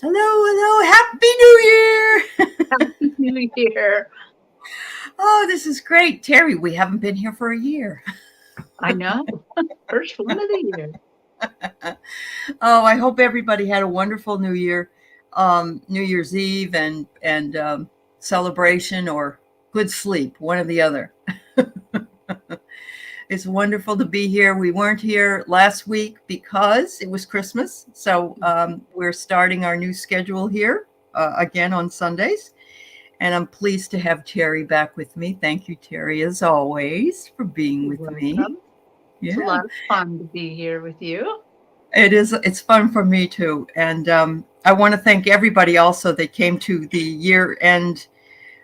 Hello, hello. Happy New Year. Happy New Year. Oh, this is great. Terry, we haven't been here for a year. I know. First one of the year. Oh, I hope everybody had a wonderful New Year, New Year's Eve and celebration or good sleep, one or the other. It's wonderful to be here. We weren't here last week because it was Christmas. So we're starting our new schedule here again on Sundays. And I'm pleased to have Terry back with me. Thank you, Terry, as always, for being You're with me. welcome. It's a Yeah, lot of fun to be here with you. it is. It's fun for me too. And I want to thank everybody also that came to the year end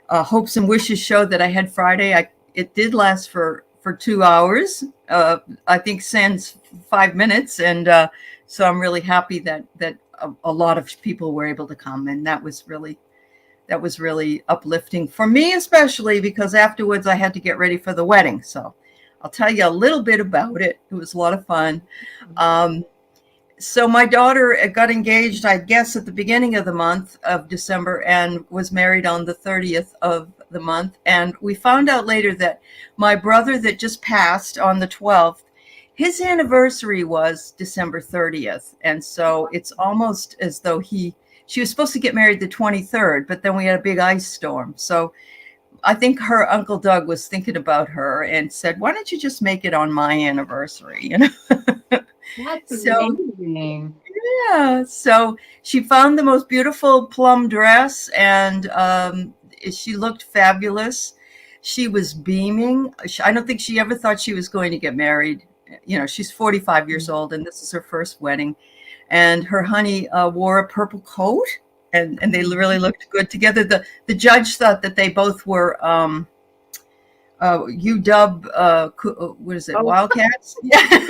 hopes and wishes show that I had Friday. It did last for 2 hours. I think sans 5 minutes, and so I'm really happy that a lot of people were able to come, and that was really uplifting for me, especially because afterwards I had to get ready for the wedding. So I'll tell you a little bit about it. It was a lot of fun. Um, so my daughter got engaged, I guess, at the beginning of the month of December and was married on the 30th of the month. And we found out later that my brother that just passed on the 12th, his anniversary was December 30th. And so it's almost as though she was supposed to get married the 23rd, but then we had a big ice storm. So I think her Uncle Doug was thinking about her and said, why don't you just make it on my anniversary? That's So amazing. yeah, so she found the most beautiful plum dress, and she looked fabulous. She was beaming. I don't think she ever thought she was going to get married. She's 45 years old, and this is her first wedding. And her honey wore a purple coat, and they really looked good together. The judge thought that they both were UW, what is it, Oh, Wildcats? Yeah.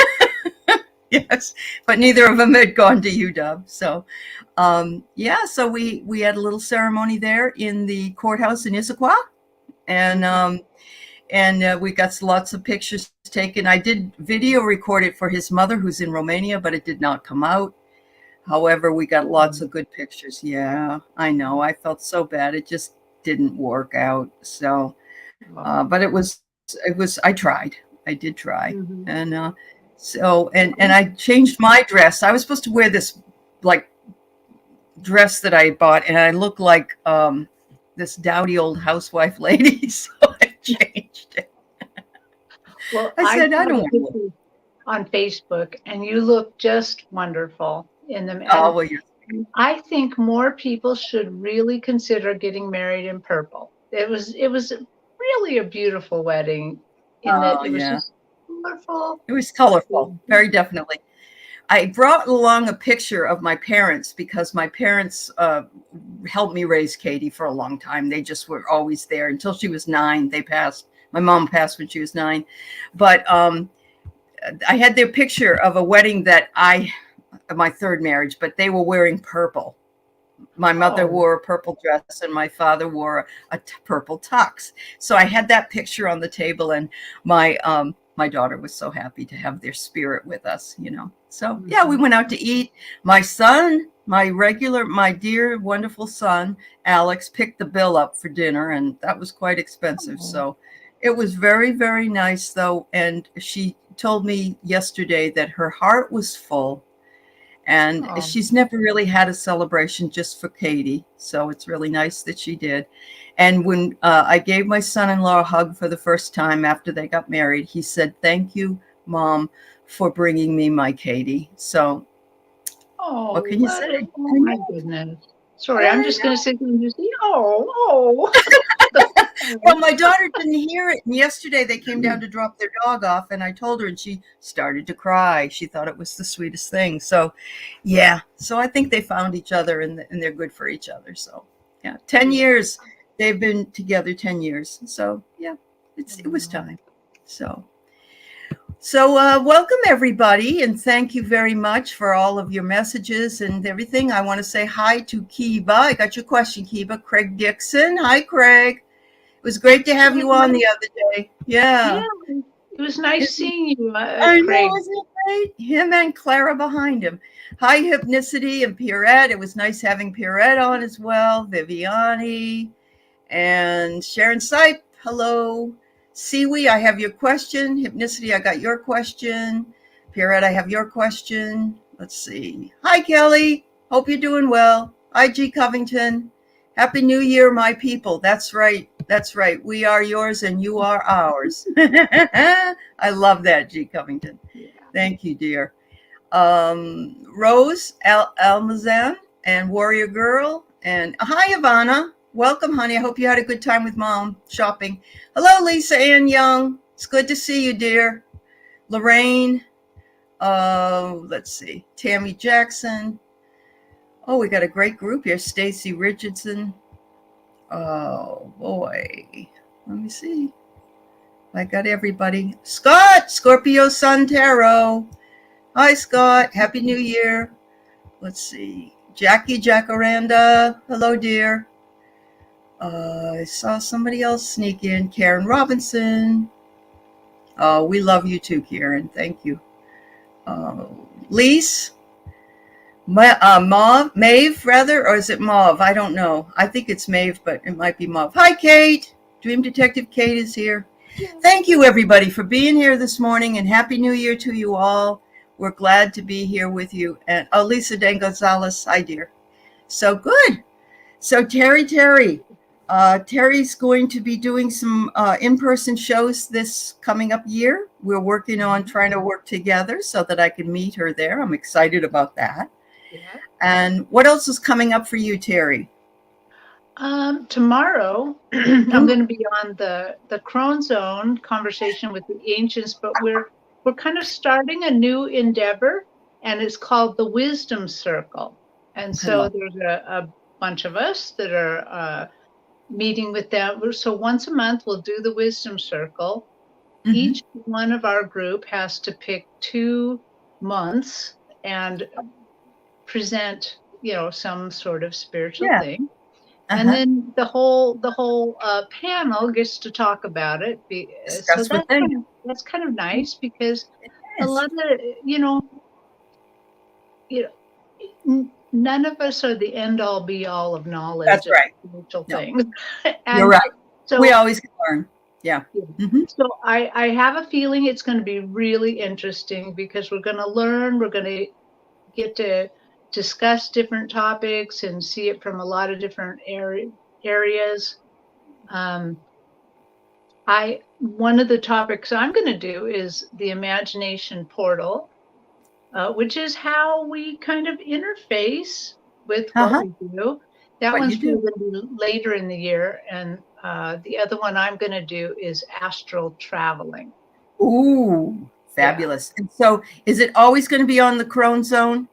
Yes, but neither of them had gone to UW. So, yeah, so we had a little ceremony there in the courthouse in Issaquah, and we got lots of pictures taken. I did video record it for his mother, who's in Romania, but it did not come out. However, we got lots of good pictures. Yeah, I know. I felt so bad. It just didn't work out. So, but it was. I tried. I did try, mhm. and and I changed my dress. I was supposed to wear this like dress that I bought, and I look like this dowdy old housewife lady. So I changed it. Well, I I said I saw don't the want to look. pictures on Facebook, and you look just wonderful in them. Oh And well, you're. I think more people should really consider getting married in purple. It was really a beautiful wedding in that Oh it was yeah, just colorful. it was colorful, very definitely. I brought along a picture of my parents because my parents helped me raise Katie for a long time. They just were always there until she was 9. They passed. My mom passed when she was 9, but I had their picture of a wedding my third marriage, but they were wearing purple. My mother Oh, wore a purple dress and my father wore a purple tux. So I had that picture on the table, and my daughter was so happy to have their spirit with us. So yeah, we mhm. went out to eat. My son, my dear, wonderful son, Alex, picked the bill up for dinner, and that was quite expensive. Oh, So it was very, very nice though. And she told me yesterday that her heart was full, and oh, she's never really had a celebration just for Katie. So it's really nice that she did. And when I gave my son-in-law a hug for the first time after they got married, he said, "Thank you, Mom, for bringing me my Katie." So what oh, can you say? I oh my know. goodness. Sorry, I'm I just going to know. sit here and just say, oh, Well, oh. my daughter didn't hear it. And yesterday they came down to drop their dog off, and I told her, and she started to cry. She thought it was the sweetest thing. So, yeah. So I think they found each other, and they're good for each other. So, yeah. 10 years. They've been together 10 years. So, yeah, it was time. So, welcome everybody, and thank you very much for all of your messages and everything. I want to say hi to Kiba. I got your question, Kiba. Craig Dixon. Hi, Craig. It was great to have you on the other day. Yeah, Yeah. It was nice seeing you, I Craig. know, isn't it great? Him and Clara behind him. Hi, Hypnicity and Pierrette. It was nice having Pierrette on as well. Viviani and Sharon Sipe. Hello. Siwi, I have your question. Hypnicity, I got your question. Pierrette, I have your question. Let's see. Hi, Kelly. Hope you're doing well. Hi, G. Covington. Happy New Year, my people. That's right. That's right. We are yours and you are ours. I love that, G. Covington. Yeah. Thank you, dear. Rose Almazan and Warrior Girl. And hi, Ivana. Welcome, honey. I hope you had a good time with mom shopping. Hello, Lisa Ann Young. It's good to see you, dear. Lorraine. Let's see. Tammy Jackson. Oh, we got a great group here. Stacy Richardson. Oh, boy. Let me see. I got everybody. Scott, Scorpio Sun Tarot. Hi, Scott. Happy New Year. Let's see. Jackie Jacaranda. Hello, dear. I saw somebody else sneak in. Karen Robinson. Oh, we love you too, Karen. Thank you. Lise. Mauve, Maeve, rather, or is it Mauve? I don't know. I think it's Maeve, but it might be Mauve. Hi, Kate. Dream Detective Kate is here. Thank you, everybody, for being here this morning, and Happy New Year to you all. We're glad to be here with you. And Lisa Dan Gonzalez, hi, dear. So good. So Terry's going to be doing some in-person shows this coming up year. We're working on trying to work together so that I can meet her there. I'm excited about that. Yeah. And what else is coming up for you, Terry? Tomorrow, I'm going to be on the Crone Zone conversation with the ancients, but we're kind of starting a new endeavor, and it's called the Wisdom Circle. And so there's a bunch of us that are meeting with them. So once a month, we'll do the Wisdom Circle. Mm-hmm. Each one of our group has to pick 2 months and present, some sort of spiritual thing. And then the whole panel gets to talk about it. So that's kind of nice because a lot of, none of us are the end all be all of knowledge. That's right. Spiritual things. And you're right. So we always can learn. Yeah. Mm-hmm. So I have a feeling it's going to be really interesting because we're going to learn. We're going to get to discuss different topics and see it from a lot of different areas. One of the topics I'm going to do is the imagination portal, which is how we kind of interface with what we do. That one's going to be later in the year, and the other one I'm going to do is astral traveling. Ooh, fabulous! Yeah. And so, is it always going to be on the Crone Zone?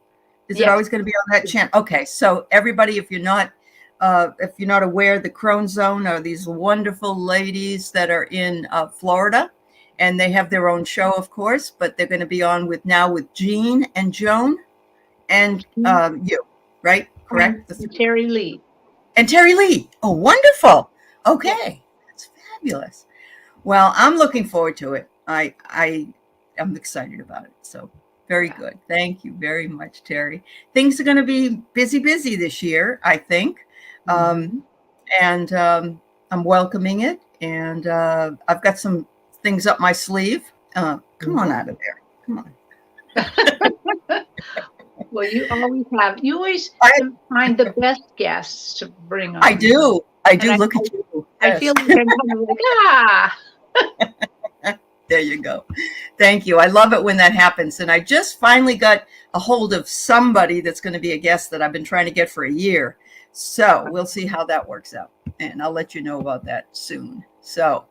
Is it always going to be on that channel? Okay, so everybody, if you're not aware, the Crone Zone are these wonderful ladies that are in Florida, and they have their own show, of course, but they're going to be on with Jean and Joan and you, right? Correct? And Terry Lee. And Terry Lee. Oh, wonderful. Okay. That's fabulous. Well, I'm looking forward to it. I'm excited about it. So very good. Thank you very much, Terry. Things are going to be busy this year, I think. And I'm welcoming it. And I've got some things up my sleeve. Come on out of there. Come on. Well, you always find the best guests to bring on. I do. Look at you. I feel like I'm kind of like, There you go. Thank you. I love it when that happens. And I just finally got a hold of somebody that's going to be a guest that I've been trying to get for a year. So we'll see how that works out. And I'll let you know about that soon. So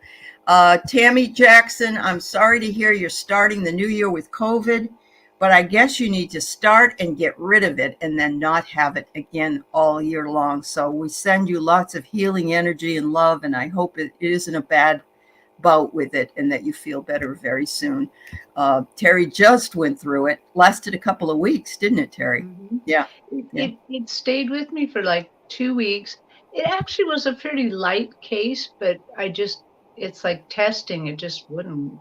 Tammy Jackson, I'm sorry to hear you're starting the new year with COVID, but I guess you need to start and get rid of it and then not have it again all year long. So we send you lots of healing energy and love, and I hope it isn't a bad bout with it and that you feel better very soon. Terry just went through it. Lasted a couple of weeks, didn't it, Terry? Mm-hmm. Yeah. It stayed with me for like 2 weeks. It actually was a pretty light case, but it's like testing. It just wouldn't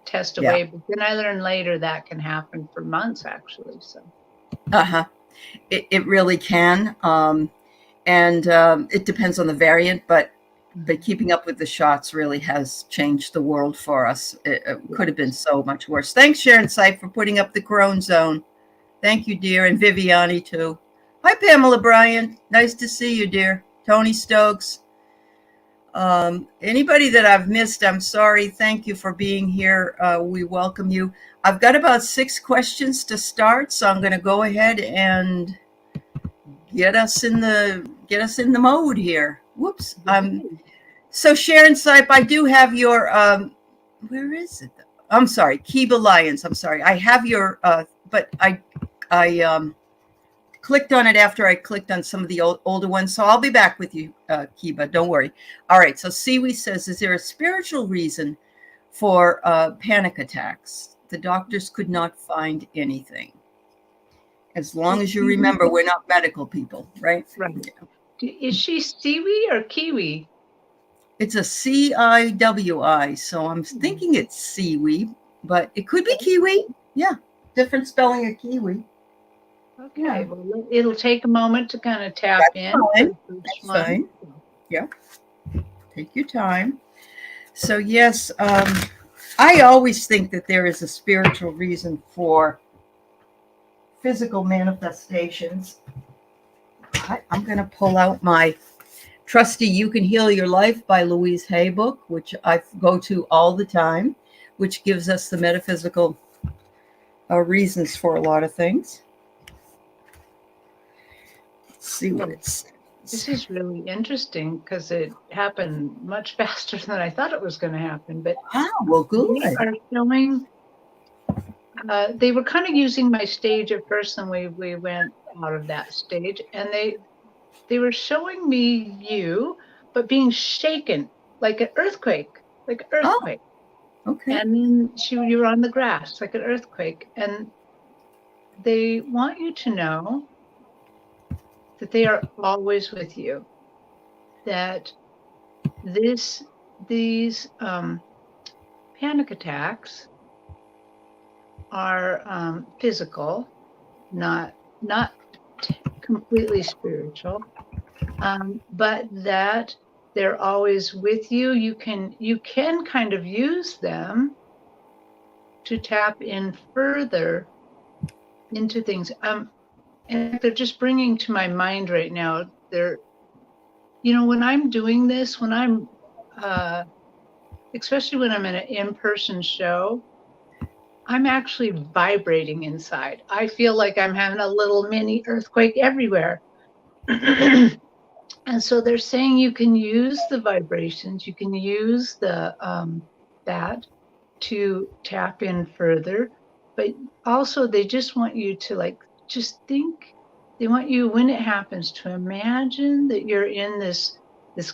test away. But then I learned later that can happen for months, actually. So. It really can. And it depends on the variant, but keeping up with the shots really has changed the world for us. It could have been so much worse. Thanks, Sharon Sipe, for putting up the Crone Zone. Thank you, dear. And Viviani, too. Hi, Pamela Bryant. Nice to see you, dear. Tony Stokes. Anybody that I've missed, I'm sorry. Thank you for being here. We welcome you. I've got about 6 questions to start, so I'm going to go ahead and get us in the mode here. Whoops. So Sharon Sipe, I do have your where is it? I'm sorry, Kiba Lyons. I'm sorry. I have your but I clicked on it after I clicked on some of the older ones. So I'll be back with you, Kiba. Don't worry. All right. So Siwi says, is there a spiritual reason for panic attacks? The doctors could not find anything. As long as you remember, we're not medical people, right? Right. Yeah. Is she Siwi or Kiwi? It's a Ciwi, so I'm thinking it's Siwi, but it could be Kiwi. Yeah, different spelling of Kiwi. Okay, yeah. Well, it'll take a moment to kind of tap in. That's fine. Yeah, take your time. So yes, I always think that there is a spiritual reason for physical manifestations. I'm going to pull out my trusty You Can Heal Your Life by Louise Hay book, which I go to all the time, which gives us the metaphysical reasons for a lot of things. Let's see what it says. This is really interesting because it happened much faster than I thought it was going to happen. But well, good. They are showing. They were kind of using my stage at first, and we went out of that stage, and they were showing me you, but being shaken like an earthquake, Oh, okay. And then you were on the grass like an earthquake, and they want you to know that they are always with you. That these panic attacks are physical, not completely spiritual, but that they're always with you. You can kind of use them to tap in further into things. And they're just bringing to my mind right now. When I'm doing this, when I'm, especially when I'm in an in-person show, I'm actually vibrating inside. I feel like I'm having a little mini earthquake everywhere. And so they're saying you can use the vibrations, you can use the that to tap in further, but also they just want you to just think. They want you, when it happens, to imagine that you're in this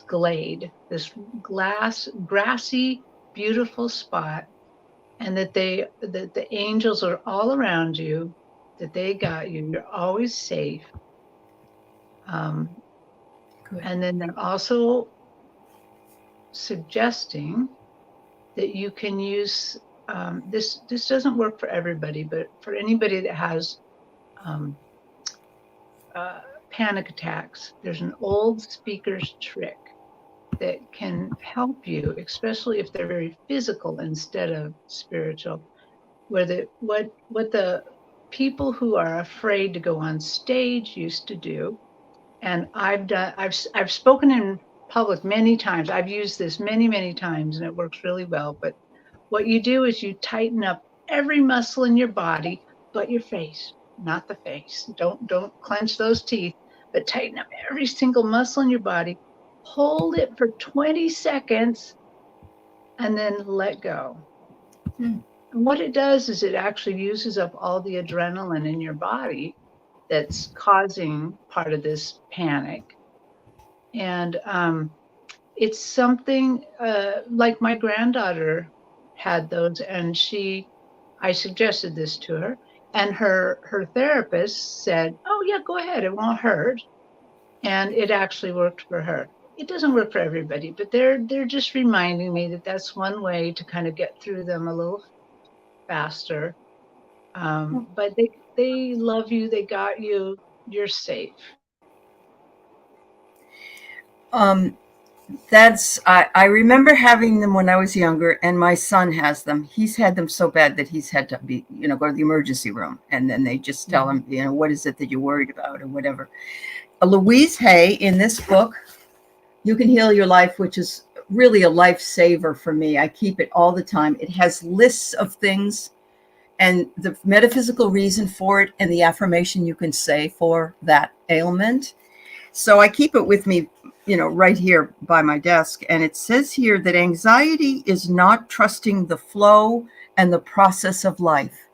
glade, this grassy, beautiful spot, and that the angels are all around you, that they got you. You're always safe. And then they're also suggesting that you can use this. This doesn't work for everybody, but for anybody that has panic attacks, there's an old speaker's trick that can help you, especially if they're very physical instead of spiritual. Where what the people who are afraid to go on stage used to do. And I've spoken in public many times. I've used this many times, and it works really well. But what you do is you tighten up every muscle in your body, but your face, not the face. Don't clench those teeth, but tighten up every single muscle in your body. Hold it for 20 seconds, and then let go. And what it does is it actually uses up all the adrenaline in your body that's causing part of this panic. And it's something like my granddaughter had those, and I suggested this to her, and her therapist said, oh yeah, go ahead, it won't hurt. And it actually worked for her. It doesn't work for everybody, but they're just reminding me that that's one way to kind of get through them a little faster. But they love you. They got you. You're safe. I remember having them when I was younger, and my son has them. He's had them so bad that he's had to go to the emergency room, and then they just tell him, what is it that you're worried about or whatever. Louise Hay, in this book, You Can Heal Your Life, which is really a lifesaver for me. I keep it all the time. It has lists of things and the metaphysical reason for it and the affirmation you can say for that ailment. So I keep it with me, right here by my desk. And it says here that anxiety is not trusting the flow and the process of life.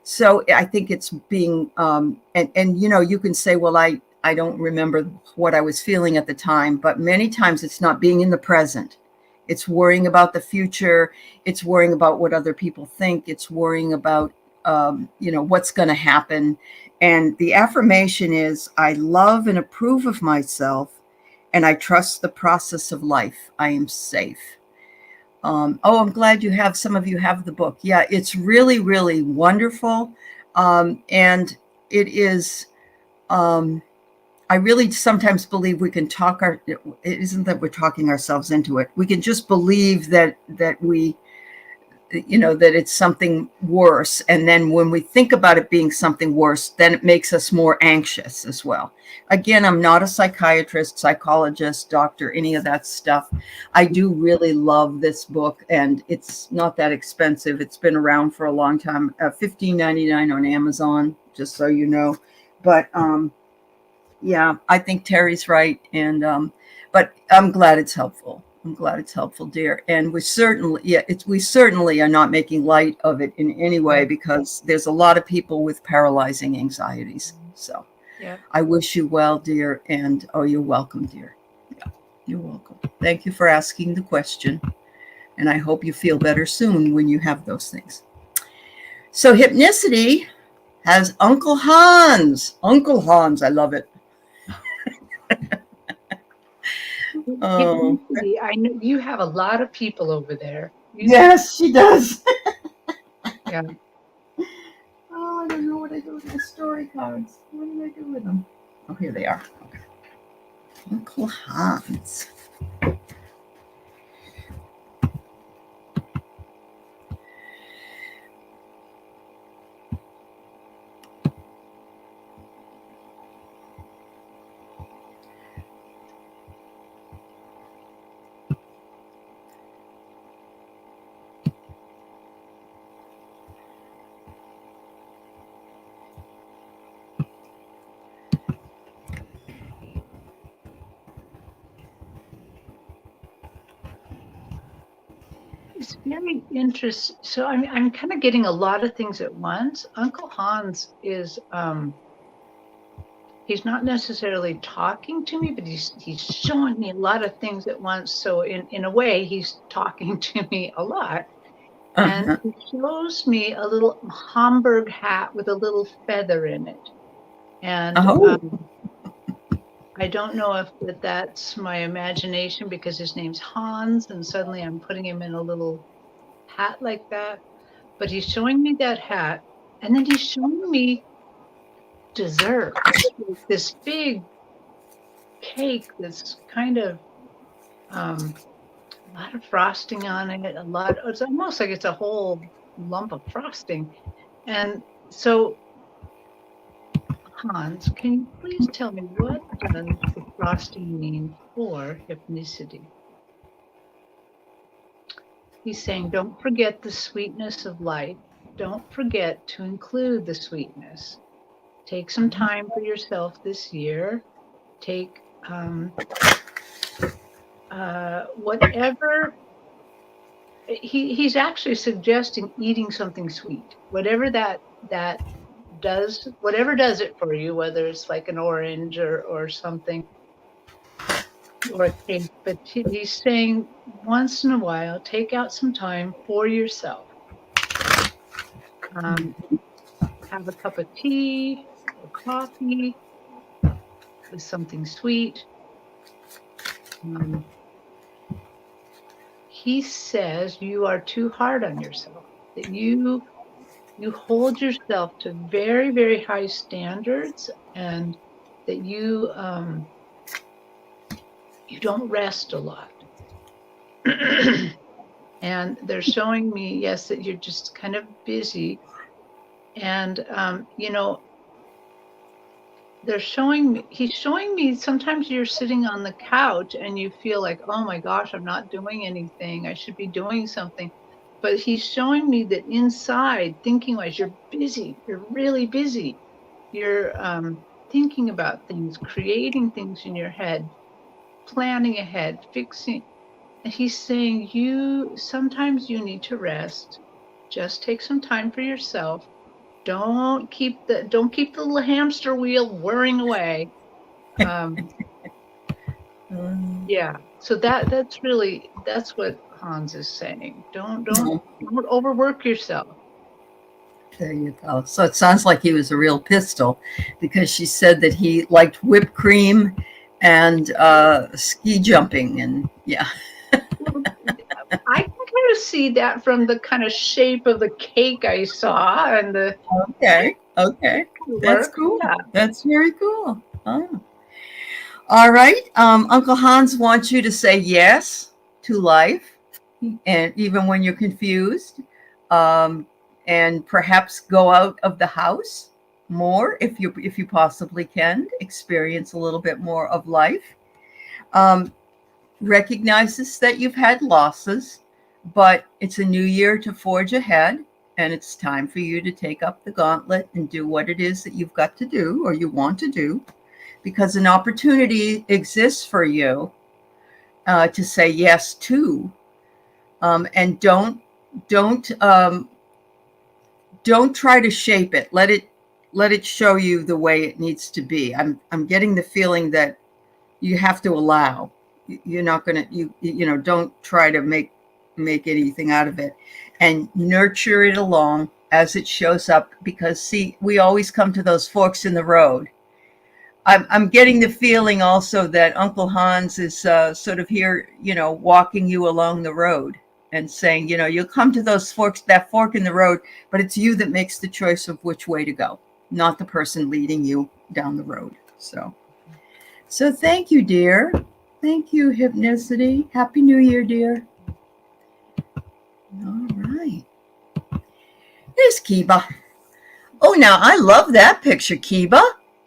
So I think it's being, and you can say, well, I don't remember what I was feeling at the time, but many times it's not being in the present. It's worrying about the future. It's worrying about what other people think. It's worrying about, what's going to happen. And the affirmation is, I love and approve of myself, and I trust the process of life. I am safe. I'm glad some of you have the book. Yeah, it's really, really wonderful. And it is, I really sometimes believe we can it isn't that we're talking ourselves into it. We can just believe that that it's something worse. And then when we think about it being something worse, then it makes us more anxious as well. Again, I'm not a psychiatrist, psychologist, doctor, any of that stuff. I do really love this book, and it's not that expensive. It's been around for a long time, $15.99 on Amazon, just so you know. But yeah, I think Terry's right. And but I'm glad it's helpful. I'm glad it's helpful, dear. And we certainly are not making light of it in any way, because there's a lot of people with paralyzing anxieties. So yeah, I wish you well, dear. And you're welcome, dear. Yeah, you're welcome. Thank you for asking the question. And I hope you feel better soon when you have those things. So Hypnicity has Uncle Hans. Uncle Hans, I love it. Oh, I know you have a lot of people over there. yes, she does. Yeah. Oh, I don't know what I do with my story cards. What did I do with them? Oh, here they are. Okay. Uncle Hans. It's very interesting. So I'm kind of getting a lot of things at once. Uncle Hans is he's not necessarily talking to me, but he's showing me a lot of things at once. So in a way, he's talking to me a lot. And he shows me a little Homburg hat with a little feather in it. And I don't know if that's my imagination, because his name's Hans, and suddenly I'm putting him in a little hat like that. But he's showing me that hat, and then he's showing me dessert. This big cake that's kind of a lot of frosting on it. It's almost like it's a whole lump of frosting. And so, Hans, can you please tell me, what does the frosting mean for Hypnicity? He's saying, don't forget the sweetness of life. Don't forget to include the sweetness. Take some time for yourself this year. Take whatever. He's actually suggesting eating something sweet, whatever that does, whatever does it for you, whether it's like an orange or something, or a cake. But he's saying, once in a while, take out some time for yourself. Have a cup of tea or coffee with something sweet. He says you are too hard on yourself, that you you hold yourself to very, very high standards, and that you don't rest a lot. And they're showing me, yes, that you're just kind of busy. And, he's showing me sometimes you're sitting on the couch and you feel like, oh my gosh, I'm not doing anything. I should be doing something. But he's showing me that inside, thinking wise, you're busy. You're really busy. You're thinking about things, creating things in your head, planning ahead, fixing. And he's saying sometimes you need to rest. Just take some time for yourself. Don't keep the little hamster wheel whirring away. Yeah. So that's what Hans is saying. Don't overwork yourself. There you go. So it sounds like he was a real pistol, because she said that he liked whipped cream and ski jumping, and yeah. Well, I can kind of see that from the kind of shape of the cake I saw, and the Okay. That's work. cool. Yeah. That's very cool. Oh. All right. Uncle Hans wants you to say yes to life, and even when you're confused, um, and perhaps go out of the house more if you possibly can, experience a little bit more of life. Um, Recognizes that you've had losses, but it's a new year to forge ahead, and it's time for you to take up the gauntlet and do what it is that you've got to do or you want to do, because an opportunity exists for you to say yes to, and don't try to shape it. Let it show you the way it needs to be. I'm getting the feeling that you have to allow. You're not going to don't try to make anything out of it, and nurture it along as it shows up, because see, we always come to those forks in the road. I'm getting the feeling also that Uncle Hans is sort of here, walking you along the road and saying, you'll come to that fork in the road, but it's you that makes the choice of which way to go, not the person leading you down the road. So thank you, dear. Thank you, Hypnicity. Happy New Year, dear. All right. There's Kiba. Oh, now I love that picture, Kiba.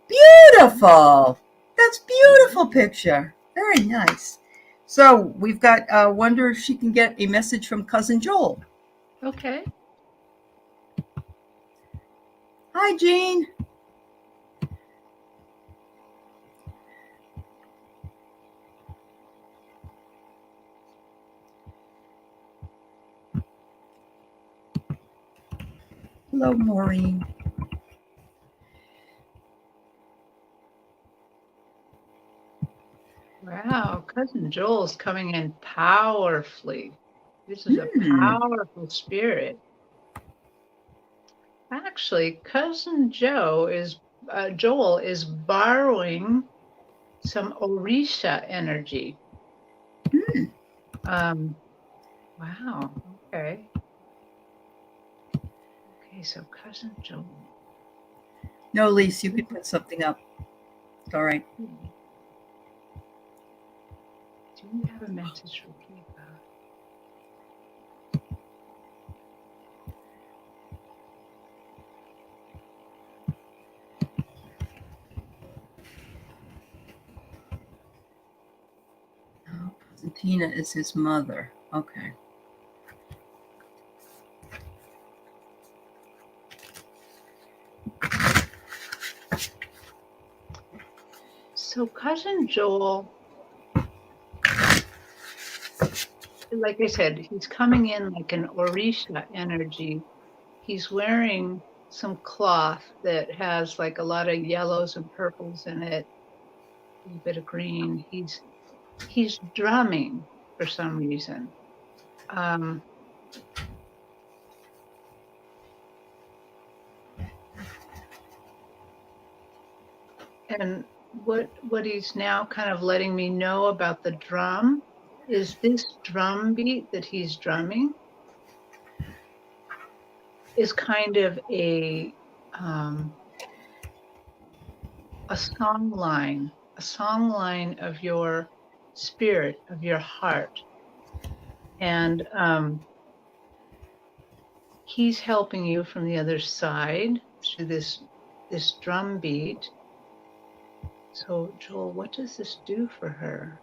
Beautiful. That's beautiful picture. Very nice. So we've got, wonder if she can get a message from Cousin Joel. Okay. Hi, Jean. Hello, Maureen. Wow, Cousin Joel's coming in powerfully. This is a powerful spirit. Actually, Cousin Joel is borrowing some Orisha energy. Wow. Okay. Okay, so Cousin Joel. No, Lise, you could put something up. It's all right. Do you have a message for Kiba? Oh, Tina is his mother. Okay. So Cousin Joel, like I said, he's coming in like an Orisha energy. He's wearing some cloth that has like a lot of yellows and purples in it, a little bit of green. He's drumming for some reason. And what he's now kind of letting me know about the drum is this drum beat that he's drumming is kind of a song line of your spirit, of your heart. And he's helping you from the other side through this drum beat. So Joel, what does this do for her?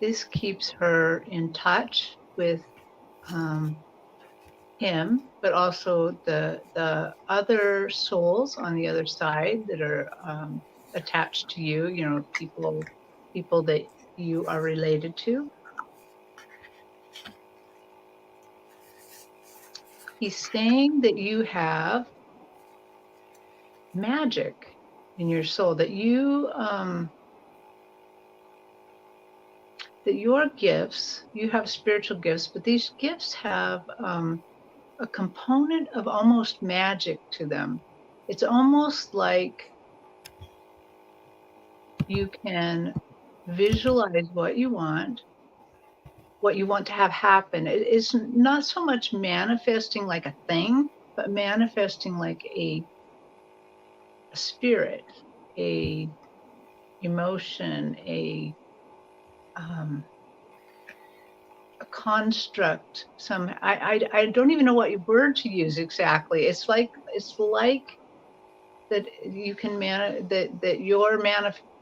This keeps her in touch with him, but also the other souls on the other side that are attached to you, you know, people that you are related to. He's saying that you have magic in your soul, that you that your gifts, you have spiritual gifts, but these gifts have a component of almost magic to them. It's almost like you can visualize what you want to have happen. It is not so much manifesting like a thing, but manifesting like a spirit, a emotion, a construct. I don't even know what word to use exactly. It's like that you can that your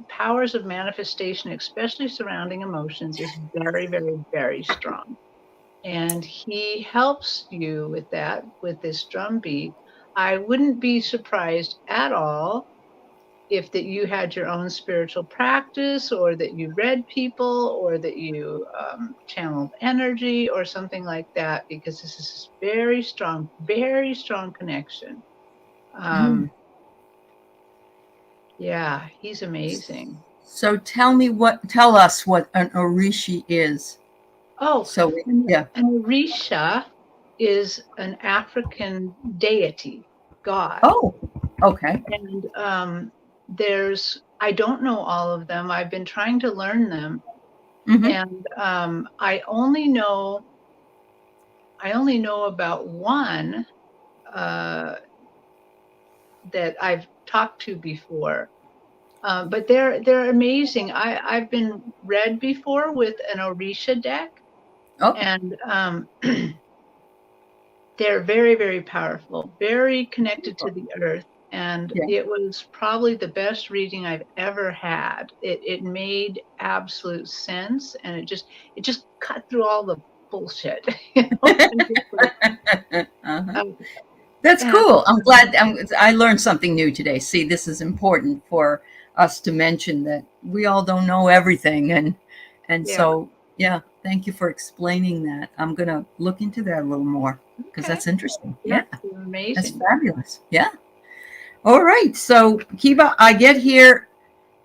powers of manifestation, especially surrounding emotions, is very, very, very strong. And he helps you with that, with this drum beat. I wouldn't be surprised at all if that you had your own spiritual practice, or that you read people, or that you channeled energy or something like that, because this is very strong connection. Yeah, he's amazing. So tell us what an Orishi is. Oh, so yeah. An Orisha is an African deity, god. Oh, okay. And I don't know all of them. I've been trying to learn them. Mm-hmm. And I only know about one that I've talked to before. But they're amazing. I've been read before with an Orisha deck. Oh. And they're very, very powerful, very connected to the earth. And it was probably the best reading I've ever had. It made absolute sense, and it just cut through all the bullshit. You know? That's cool. I'm glad I learned something new today. See, this is important for us to mention, that we all don't know everything, and so yeah, thank you for explaining that. I'm gonna look into that a little more, because that's interesting. Yeah, amazing. That's fabulous. Yeah. All right. So Kiva, I get here.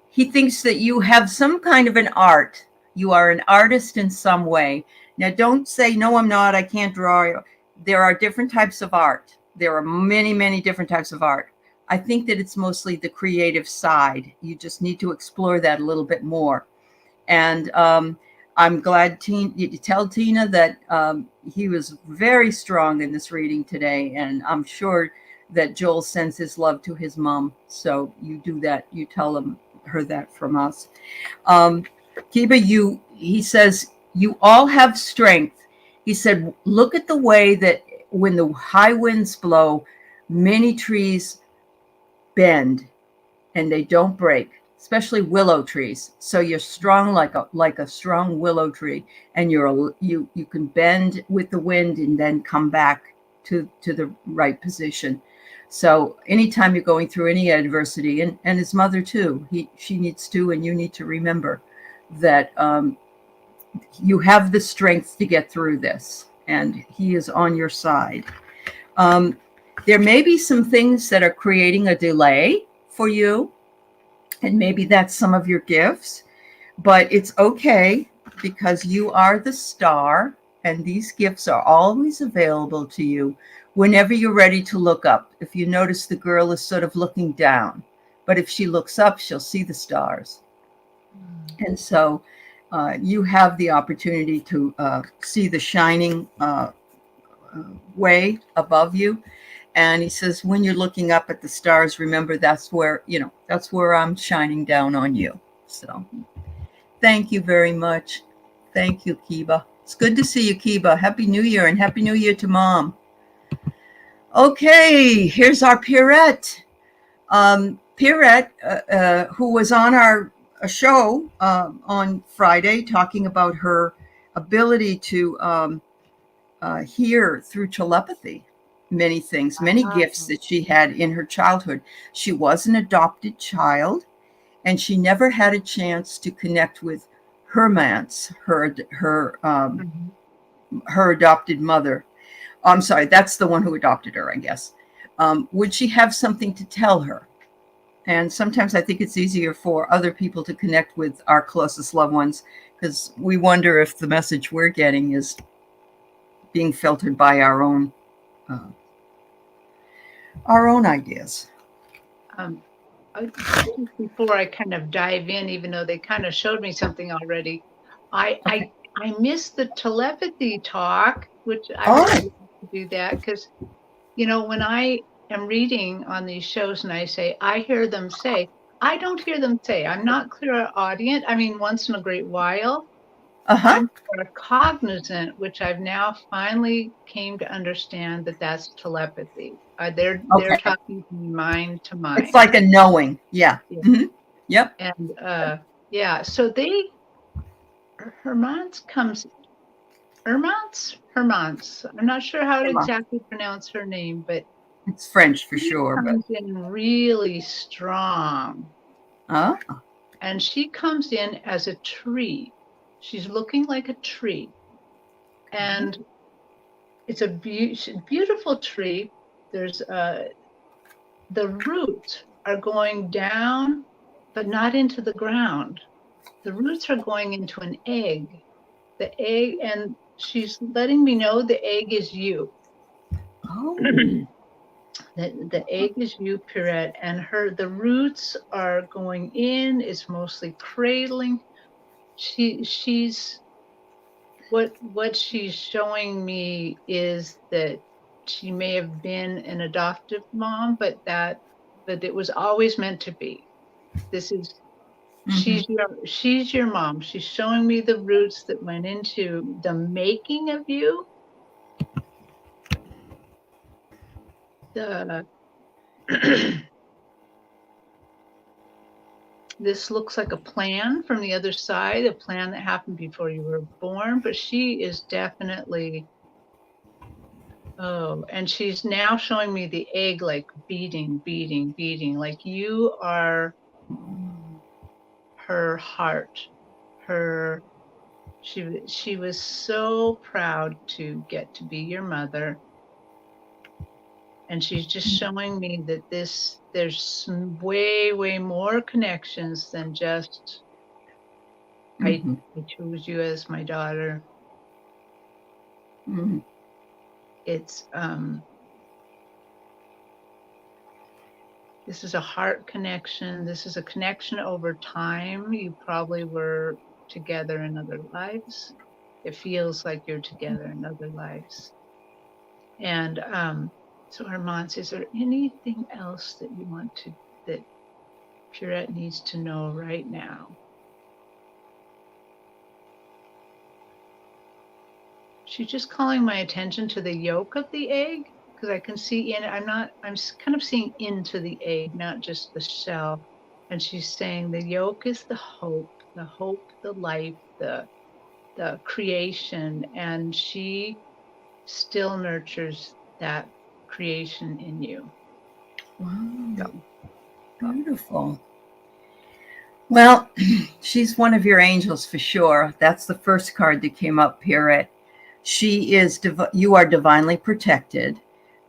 He thinks that you have some kind of an art. You are an artist in some way. Now, don't say, no, I'm not. I can't draw. There are different types of art. There are many, many different types of art. I think that it's mostly the creative side. You just need to explore that a little bit more. And I'm glad you tell Tina that he was very strong in this reading today. And I'm sure that Joel sends his love to his mom. So you do that. You tell her that from us. Kiba, he says, you all have strength. He said, look at the way that when the high winds blow, many trees bend and they don't break, especially willow trees. So you're strong like a strong willow tree, and you can bend with the wind and then come back to the right position. So anytime you're going through any adversity, and his mother too, she needs to, and you need to remember that you have the strength to get through this, and he is on your side. There may be some things that are creating a delay for you, and maybe that's some of your gifts, but it's okay, because you are the star, and these gifts are always available to you whenever you're ready to look up. If you notice, the girl is sort of looking down, but if she looks up, she'll see the stars. And so you have the opportunity to see the shining way above you. And he says, when you're looking up at the stars, remember that's where, that's where I'm shining down on you. So thank you very much. Thank you, Kiba. It's good to see you, Kiba. Happy New Year, and Happy New Year to Mom. Okay, here's our Pierrette. Pierrette, who was on our show on Friday, talking about her ability to hear through telepathy many things, many gifts that she had in her childhood. She was an adopted child, and she never had a chance to connect with her Mance, her adopted mother. I'm sorry, that's the one who adopted her, I guess. Would she have something to tell her? And sometimes I think it's easier for other people to connect with our closest loved ones, because we wonder if the message we're getting is being filtered by our own ideas. Before I kind of dive in, even though they kind of showed me something already, I missed the telepathy talk, which I would like to do that, because, when I am reading on these shows and I say, I hear them say, I don't hear them say, I'm not clairaudient. I mean, once in a great while, I'm cognizant, which I've now finally came to understand that that's telepathy. They're talking to me mind to mind. It's like a knowing. Yeah. Mm-hmm. Yep. And so Hermance. I'm not sure how to exactly pronounce her name, but it's French for sure. Comes in really strong. And she comes in as a tree. She's looking like a tree. And it's a beautiful tree. There's the roots are going down, but not into the ground. The roots are going into an egg. The egg, and she's letting me know the egg is you. The egg is you, Pierrette, and the roots are going in. It's mostly cradling. She's what she's showing me is that she may have been an adoptive mom, but it was always meant to be. This is she's your mom. She's showing me the roots that went into the making of you. This looks like a plan from the other side, a plan that happened before you were born, but she is definitely, and she's now showing me the egg like beating, like you are her heart, she was so proud to get to be your mother. And she's just showing me that there's some way more connections than just I chose you as my daughter. It's this is a heart connection. This is a connection over time. You probably were together in other lives. It feels like you're together in other lives. And so Hermance, is there anything else that you want that Pierrette needs to know right now? She's just calling my attention to the yolk of the egg, because I can see I'm kind of seeing into the egg, not just the shell. And she's saying the yolk is the hope, the life, the creation, and she still nurtures that creation in you. Wow. Beautiful. Well, she's one of your angels for sure. That's the first card that came up, Pierrette. You are divinely protected,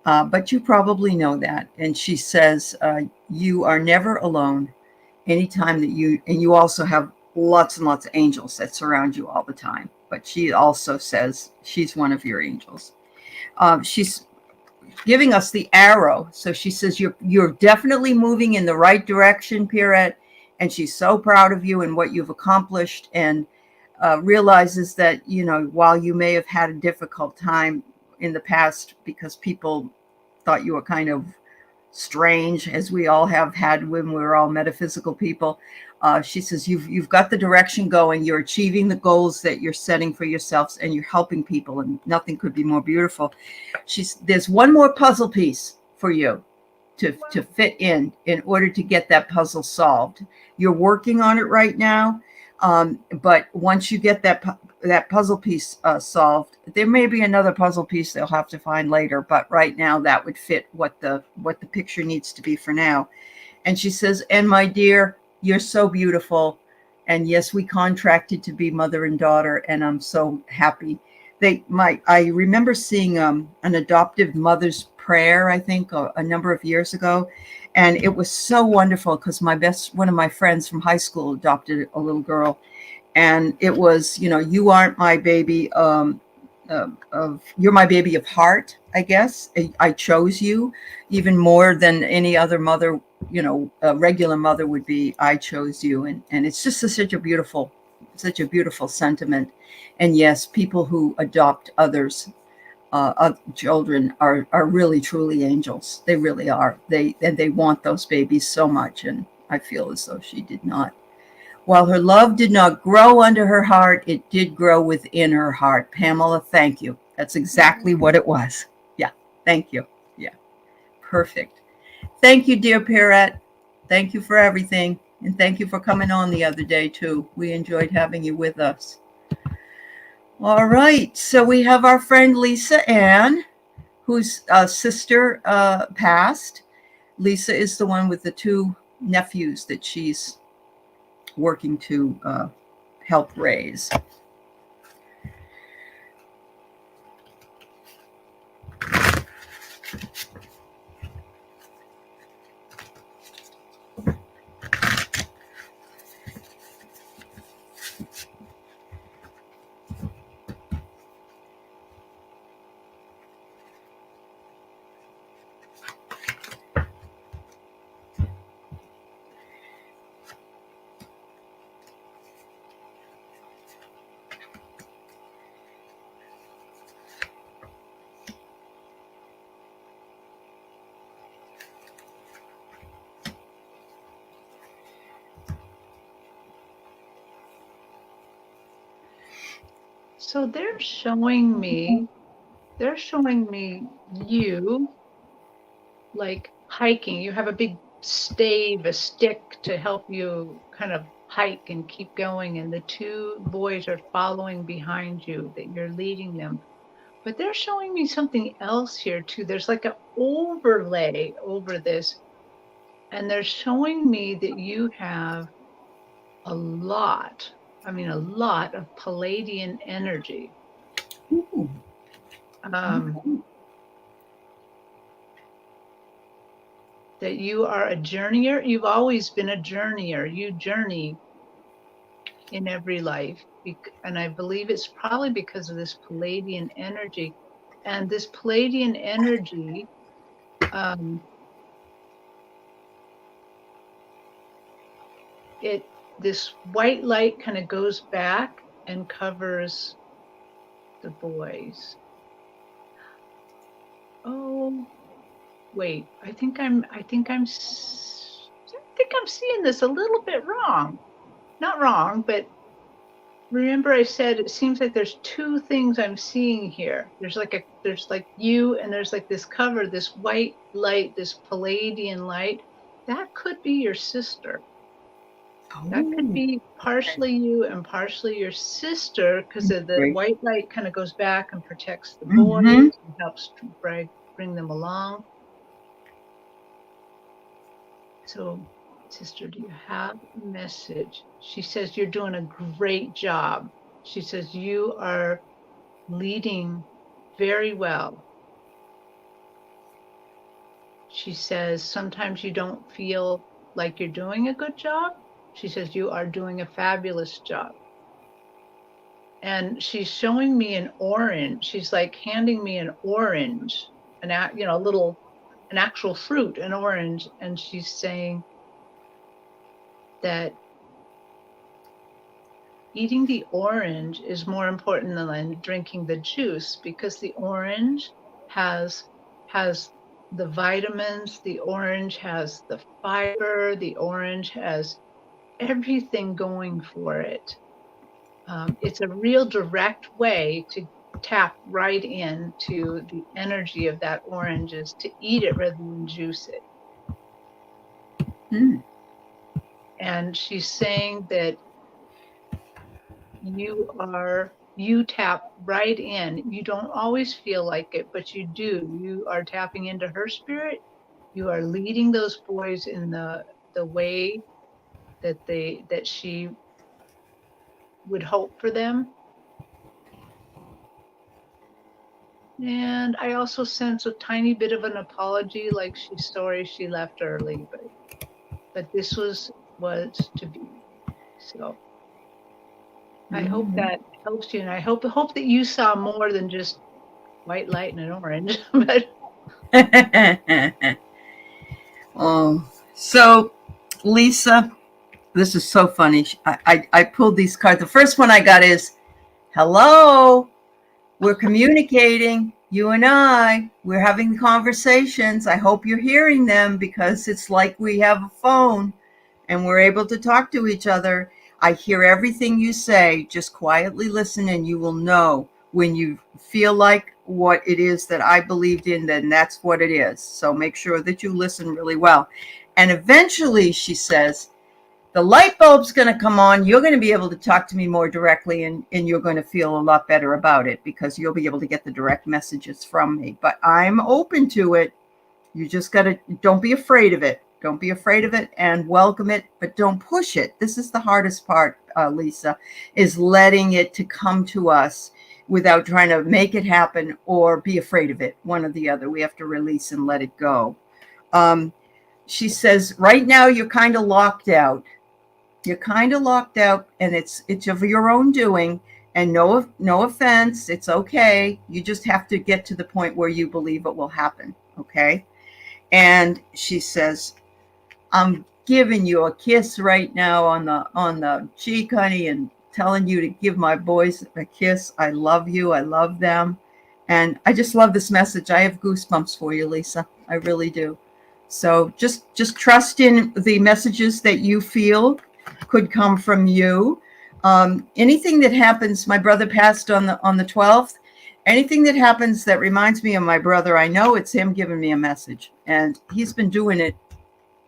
but you probably know that. And she says you are never alone. Anytime that you also have lots and lots of angels that surround you all the time. But she also says she's one of your angels. She's giving us the arrow. So she says you're definitely moving in the right direction, Pierrette, and she's so proud of you and what you've accomplished, and realizes that while you may have had a difficult time, in the past because people thought you were kind of strange, as we all have had when we're all metaphysical people. She says, you've got the direction going. You're achieving the goals that you're setting for yourselves, and you're helping people, and nothing could be more beautiful. There's one more puzzle piece for you to fit in order to get that puzzle solved. You're working on it right now, but once you get that puzzle piece solved, there may be another puzzle piece they'll have to find later, but right now that would fit what the picture needs to be for now. And she says, and my dear, you're so beautiful, and yes, we contracted to be mother and daughter, and I'm so happy. I remember seeing an adoptive mother's prayer, I think a number of years ago, and it was so wonderful because one of my friends from high school adopted a little girl, and it was, you aren't my baby, you're my baby of heart, I guess. I chose you even more than any other mother, a regular mother would be. I chose you, and it's just such a beautiful sentiment. And yes, people who adopt others, children, are really truly angels. They really are. They want those babies so much, and I feel as though she did not. While her love did not grow under her heart, it did grow within her heart. Pamela, thank you. That's exactly what it was. Yeah, thank you. Yeah, perfect. Thank you, dear Pierrette. Thank you for everything. And thank you for coming on the other day, too. We enjoyed having you with us. All right. So we have our friend Lisa Ann, whose sister passed. Lisa is the one with the two nephews that she's working to help raise. So they're showing me you like hiking. You have a big stave, a stick to help you kind of hike and keep going. And the two boys are following behind you, that you're leading them. But they're showing me something else here too. There's like an overlay over this. And they're showing me that you have a lot of Palladian energy. That you are a journeyer. You've always been a journeyer. You journey in every life. And I believe it's probably because of this Palladian energy. And this Palladian energy, this white light kind of goes back and covers the boys. Oh, wait, I think I'm seeing this a little bit wrong. Not wrong, but remember I said it seems like there's two things I'm seeing here. There's like you, and there's like this cover, this white light, this Palladian light. That could be your sister. That could be partially you and partially your sister, because the white light kind of goes back and protects the boys and helps bring them along. So, sister, do you have a message? She says you're doing a great job. She says you are leading very well. She says sometimes you don't feel like you're doing a good job. She says you are doing a fabulous job. And she's showing me an orange. She's like handing me an orange, an actual fruit, an orange. And she's saying that eating the orange is more important than drinking the juice, because the orange has the vitamins, the orange has the fiber, the orange has everything going for it. It's a real direct way to tap right into the energy of that orange, is to eat it rather than juice it. Mm. And she's saying that you tap right in. You don't always feel like it, but you do. You are tapping into her spirit. You are leading those boys in the way that she would hope for them. And I also sense a tiny bit of an apology, like she's sorry she left early, but this was to be. So I hope that helps you, and I hope that you saw more than just white light and an orange. But So, Lisa, this is so funny. I pulled these cards. The first one I got is, hello, we're communicating, you and I, we're having conversations. I hope you're hearing them, because it's like we have a phone and we're able to talk to each other. I hear everything you say. Just quietly listen and you will know when you feel like what it is that I believed in, then that's what it is. So make sure that you listen really well. And eventually, she says, the light bulb's going to come on. You're going to be able to talk to me more directly, and you're going to feel a lot better about it, because you'll be able to get the direct messages from me. But I'm open to it. You just got to, don't be afraid of it. Don't be afraid of it, and welcome it, but don't push it. This is the hardest part, Lisa, is letting it to come to us without trying to make it happen or be afraid of it. One or the other. We have to release and let it go. She says, right now you're kind of locked out. You're kind of locked out, and it's of your own doing. And no offense, it's okay. You just have to get to the point where you believe it will happen. Okay. And she says, I'm giving you a kiss right now on the cheek, honey, and telling you to give my boys a kiss. I love you. I love them. And I just love this message. I have goosebumps for you, Lisa. I really do. So just trust in the messages that you feel could come from you. Anything that happens, my brother passed on the 12th. Anything that happens that reminds me of my brother, I know it's him giving me a message. And he's been doing it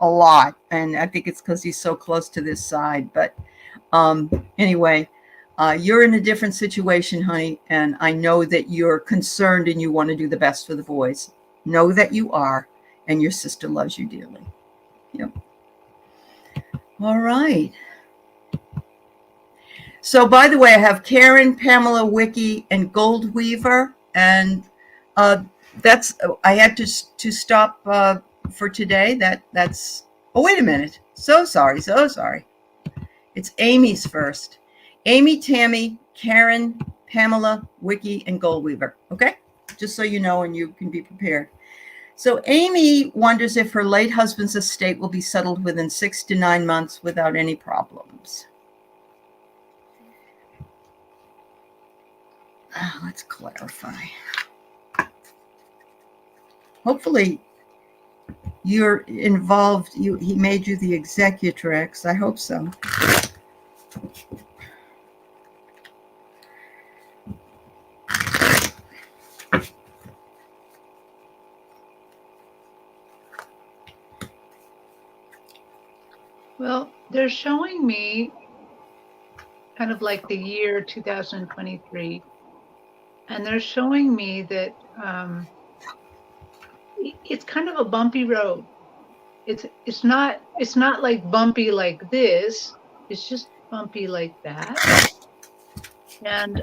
a lot. And I think it's because he's so close to this side. But anyway, you're in a different situation, honey. And I know that you're concerned and you want to do the best for the boys. Know that you are. And your sister loves you dearly. Yep. All right. So, by the way, I have Karen, Pamela, Wiki, and Gold Weaver. And that's, I had to stop for today. That's, oh, wait a minute. So sorry. It's Amy's first. Amy, Tammy, Karen, Pamela, Wiki, and Gold Weaver. Okay? Just so you know and you can be prepared. So Amy wonders if her late husband's estate will be settled within 6 to 9 months without any problems. Let's clarify. Hopefully you're involved. He made you the executrix. I hope so. well, they're showing me kind of like the year 2023, and they're showing me that it's kind of a bumpy road. It's not like bumpy like this. It's just bumpy like that. And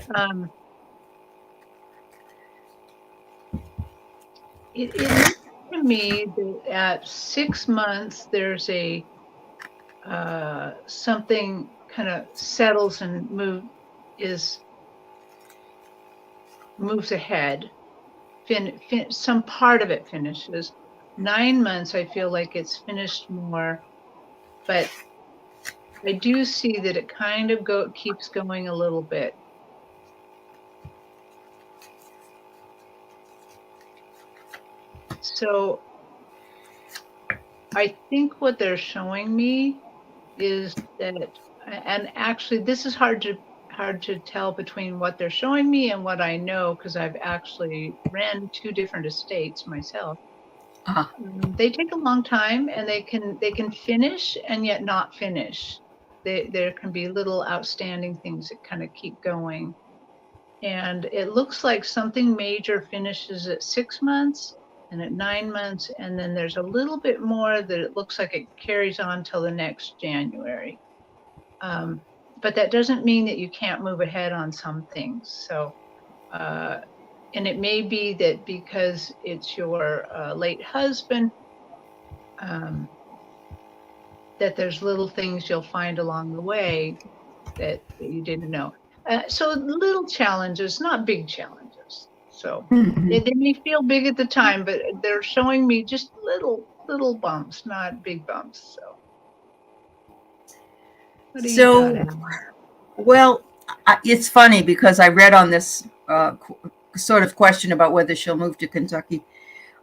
it looks to me that at 6 months there's a something kind of settles and moves ahead. Some part of it finishes. 9 months, I feel like it's finished more, but I do see that it kind of keeps going a little bit. So I think what they're showing me is that, and actually this is hard to tell between what they're showing me and what I know, because I've actually ran 2 different estates myself. Ah, They take a long time, and they can finish and yet not finish. There can be little outstanding things that kind of keep going. And it looks like something major finishes at 6 months and at 9 months, and then there's a little bit more that it looks like it carries on till the next January. But that doesn't mean that you can't move ahead on some things. So, and it may be that because it's your late husband, that there's little things you'll find along the way that you didn't know. So little challenges, not big challenges. So mhm. they may feel big at the time, but they're showing me just little bumps, not big bumps. So what do you got, So, Alan? well, it's funny because I read on this sort of question about whether she'll move to Kentucky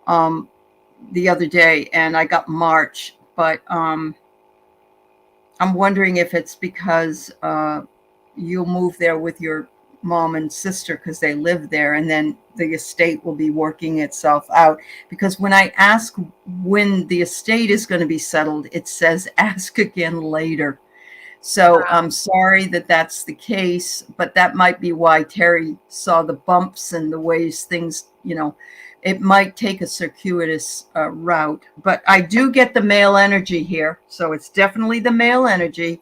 um, the other day, and I got March, but I'm wondering if it's because you'll move there with your mom and sister because they live there, and then the estate will be working itself out. Because when I ask when the estate is going to be settled, it says ask again later. So I'm sorry that that's the case, but that might be why Terri saw the bumps and the ways things, it might take a circuitous route. But I do get the male energy here. So it's definitely the male energy.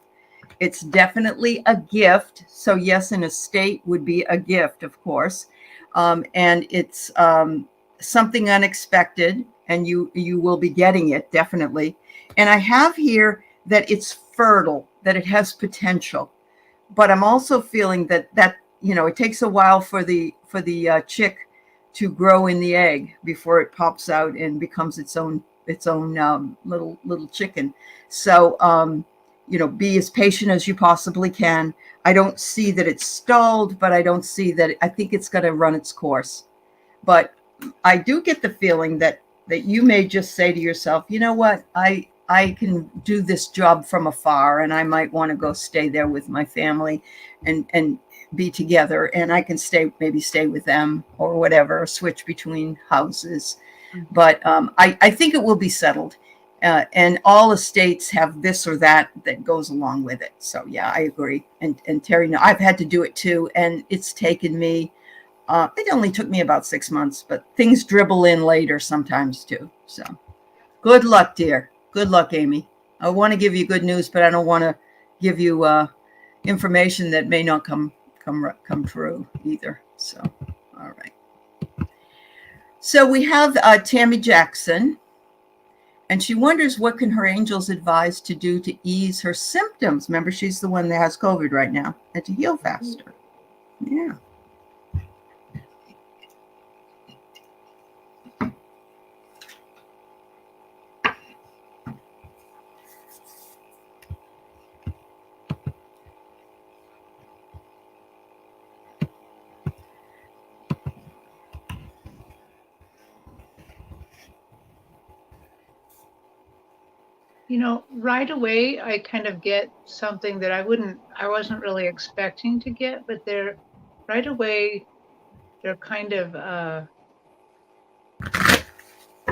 It's definitely a gift. So, yes, an estate would be a gift, of course. And it's something unexpected, and you will be getting it definitely. And I have here that it's fertile, that it has potential. But I'm also feeling that it takes a while for the chick to grow in the egg before it pops out and becomes its own little chicken. So be as patient as you possibly can. I don't see that it's stalled, but I don't see that. I think it's going to run its course. But I do get the feeling that you may just say to yourself, you know what, I can do this job from afar, and I might want to go stay there with my family and be together, and I can maybe stay with them or whatever, or switch between houses. But I think it will be settled. And all estates have this or that goes along with it. So yeah, I agree. And Terri, no, I've had to do it too, and it's taken me. It only took me about 6 months, but things dribble in later sometimes too. So good luck, dear. Good luck, Amy. I want to give you good news, but I don't want to give you information that may not come true either. So, all right. So we have Tammy Jackson, and she wonders what can her angels advise to do to ease her symptoms. Remember, she's the one that has COVID right now, and to heal faster. Yeah. Right away, I kind of get something that I wasn't really expecting to get, but right away, they're kind of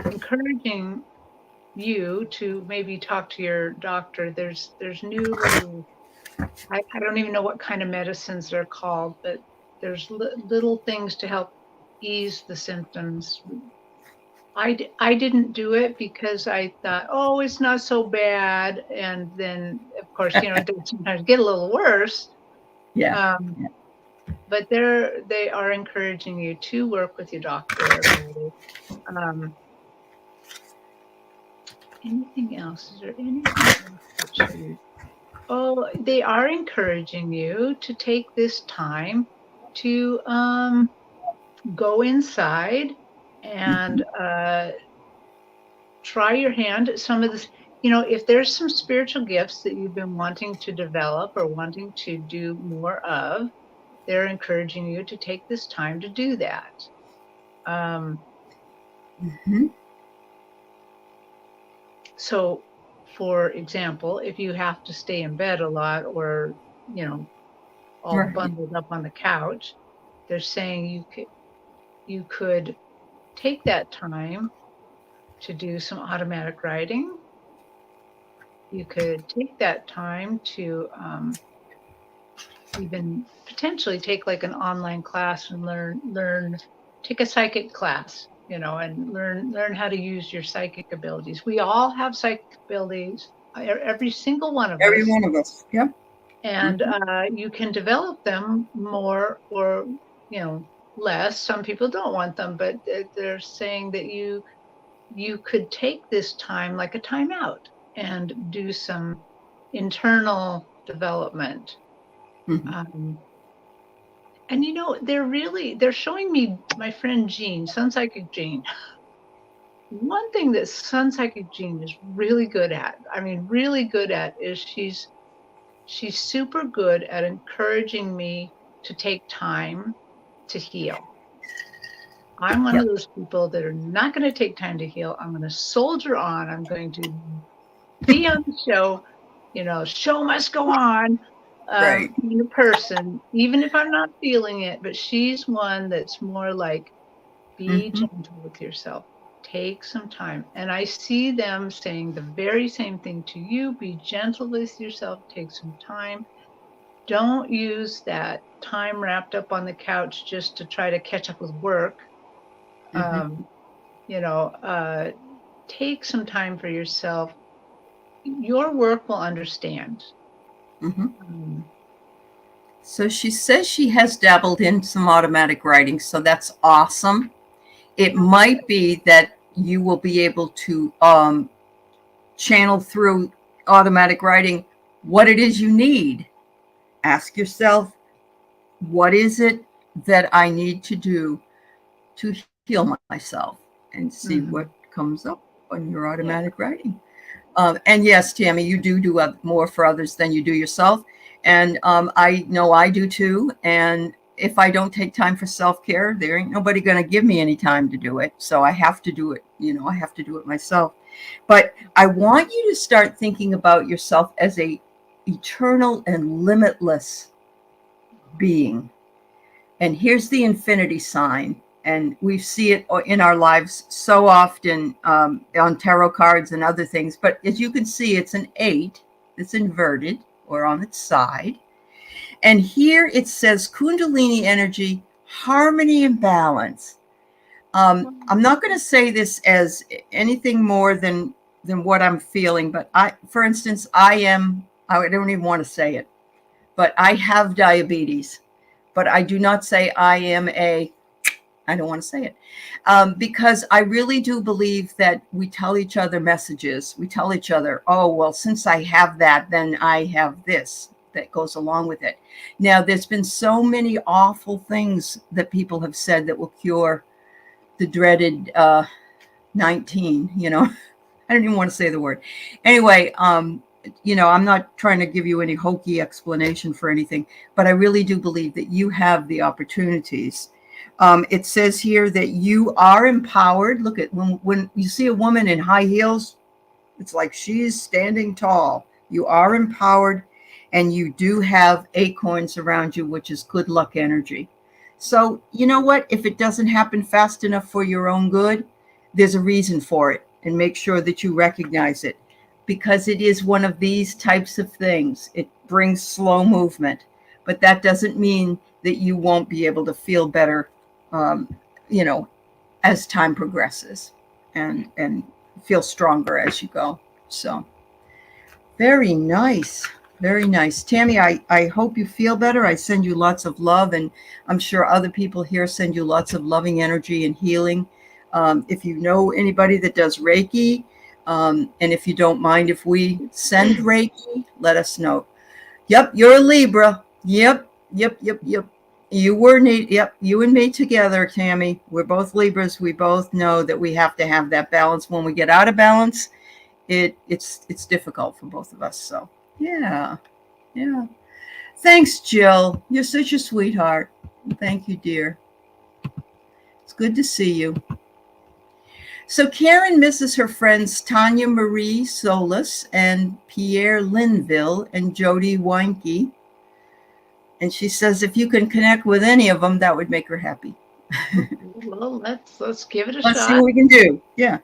encouraging you to maybe talk to your doctor. There's new little, I don't even know what kind of medicines they're called, but there's little things to help ease the symptoms. I didn't do it because I thought, oh, it's not so bad. And then, of course, it does sometimes get a little worse. Yeah. Um, Yeah. but they are encouraging you to work with your doctor about it. Anything else? Is there anything else? Oh, they are encouraging you to take this time to go inside and try your hand at some of this. if there's some spiritual gifts that you've been wanting to develop or wanting to do more of, they're encouraging you to take this time to do that. Mm-hmm. So, for example, if you have to stay in bed a lot or, all Right. bundled up on the couch, they're saying you could take that time to do some automatic writing. You could take that time to even potentially take like an online class and take a psychic class, and learn how to use your psychic abilities. We all have psychic abilities, every single one of Every us. one of us. Yep. And you can develop them more or less. Some people don't want them, but they're saying that you could take this time like a timeout and do some internal development. Mm-hmm. And they're showing me my friend Jean, Sun Psychic Jean. One thing that Sun Psychic Jean is really good at, is she's super good at encouraging me to take time to heal. I'm one of those people that are not going to take time to heal. I'm going to soldier on. I'm going to be on the show. Show must go on. Right. In person, even if I'm not feeling it. But she's one that's more like, be gentle with yourself. Take some time. And I see them saying the very same thing to you. Be gentle with yourself. Take some time. Don't use that time wrapped up on the couch just to try to catch up with work. Take some time for yourself. Your work will understand. So she says she has dabbled in some automatic writing, so that's awesome. It might be that you will be able to channel through automatic writing what it is you need. Ask yourself, what is it that I need to do to heal myself, and see what comes up on your automatic writing. And yes, Tammy, you do more for others than you do yourself. And I know I do too. And if I don't take time for self-care, there ain't nobody going to give me any time to do it. So I have to do it. I have to do it myself. But I want you to start thinking about yourself as a eternal and limitless being. And here's the infinity sign. And we see it in our lives so often on tarot cards and other things. But as you can see, it's an 8 that's inverted or on its side. And here it says Kundalini energy, harmony and balance. I'm not going to say this as anything more than what I'm feeling. But for instance, I don't even want to say it, but I have diabetes. But I do not say I don't want to say it, because I really do believe that we tell each other messages. We tell each other, oh, well, since I have that, then I have this that goes along with it. Now, there's been so many awful things that people have said that will cure the dreaded 19, I don't even want to say the word. Anyway, I'm not trying to give you any hokey explanation for anything, but I really do believe that you have the opportunities. It says here that you are empowered. Look at when you see a woman in high heels, it's like she's standing tall. You are empowered, and you do have acorns around you, which is good luck energy. So you know what? If it doesn't happen fast enough for your own good, there's a reason for it, and make sure that you recognize it, because it is one of these types of things. It brings slow movement, but that doesn't mean that you won't be able to feel better as time progresses, and feel stronger as you go. So very nice. Very nice. Tammy, I hope you feel better. I send you lots of love, and I'm sure other people here send you lots of loving energy and healing. If you know anybody that does Reiki, and if you don't mind if we send Reiki, let us know. Yep, you're a Libra. Yep. You and me together, Tammy. We're both Libras. We both know that we have to have that balance. When we get out of balance, it's difficult for both of us. So yeah. Thanks, Jill. You're such a sweetheart. Thank you, dear. It's good to see you. So Karen misses her friends Tanya Marie Solis and Pierre Linville and Jody Weinke. And she says if you can connect with any of them, that would make her happy. Well, let's give it a Let's shot. see what we can do. Yeah.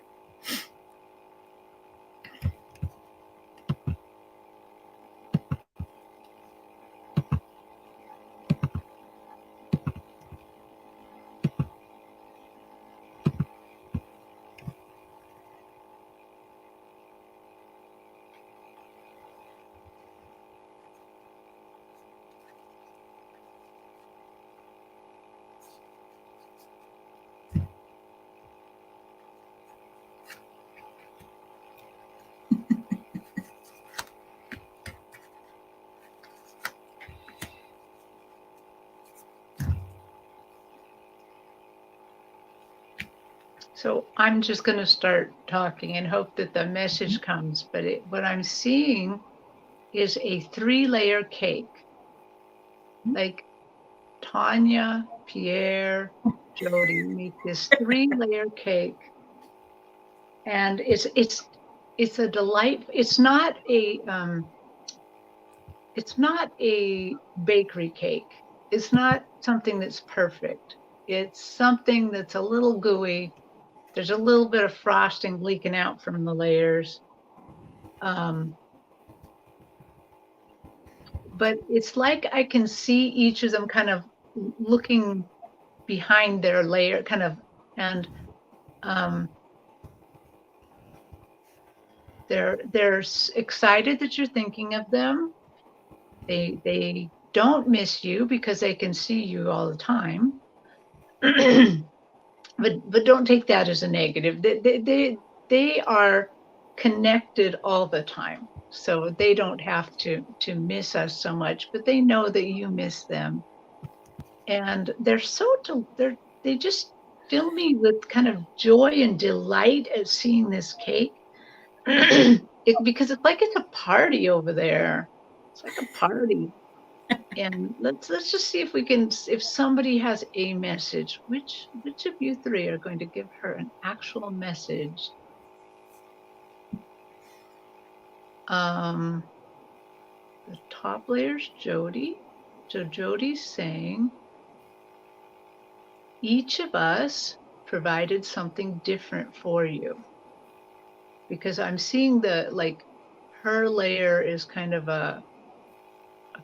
So I'm just going to start talking and hope that the message comes. But what I'm seeing is a 3-layer cake. Like Tanya, Pierre, Jody make this 3-layer cake. And it's a delight. It's not a bakery cake. It's not something that's perfect. It's something that's a little gooey. There's a little bit of frosting leaking out from the layers. But it's like I can see each of them kind of looking behind their layer, kind of, and they're excited that you're thinking of them. They don't miss you because they can see you all the time. But don't take that as a negative. They are connected all the time, so they don't have to miss us so much, but they know that you miss them, and they just fill me with kind of joy and delight at seeing this cake. Because it's like it's a party over there. It's like a party. And let's just see if somebody has a message. Which of you 3 are going to give her an actual message? The top layer's Jody. So Jody's saying, each of us provided something different for you. Because I'm seeing her layer is kind of a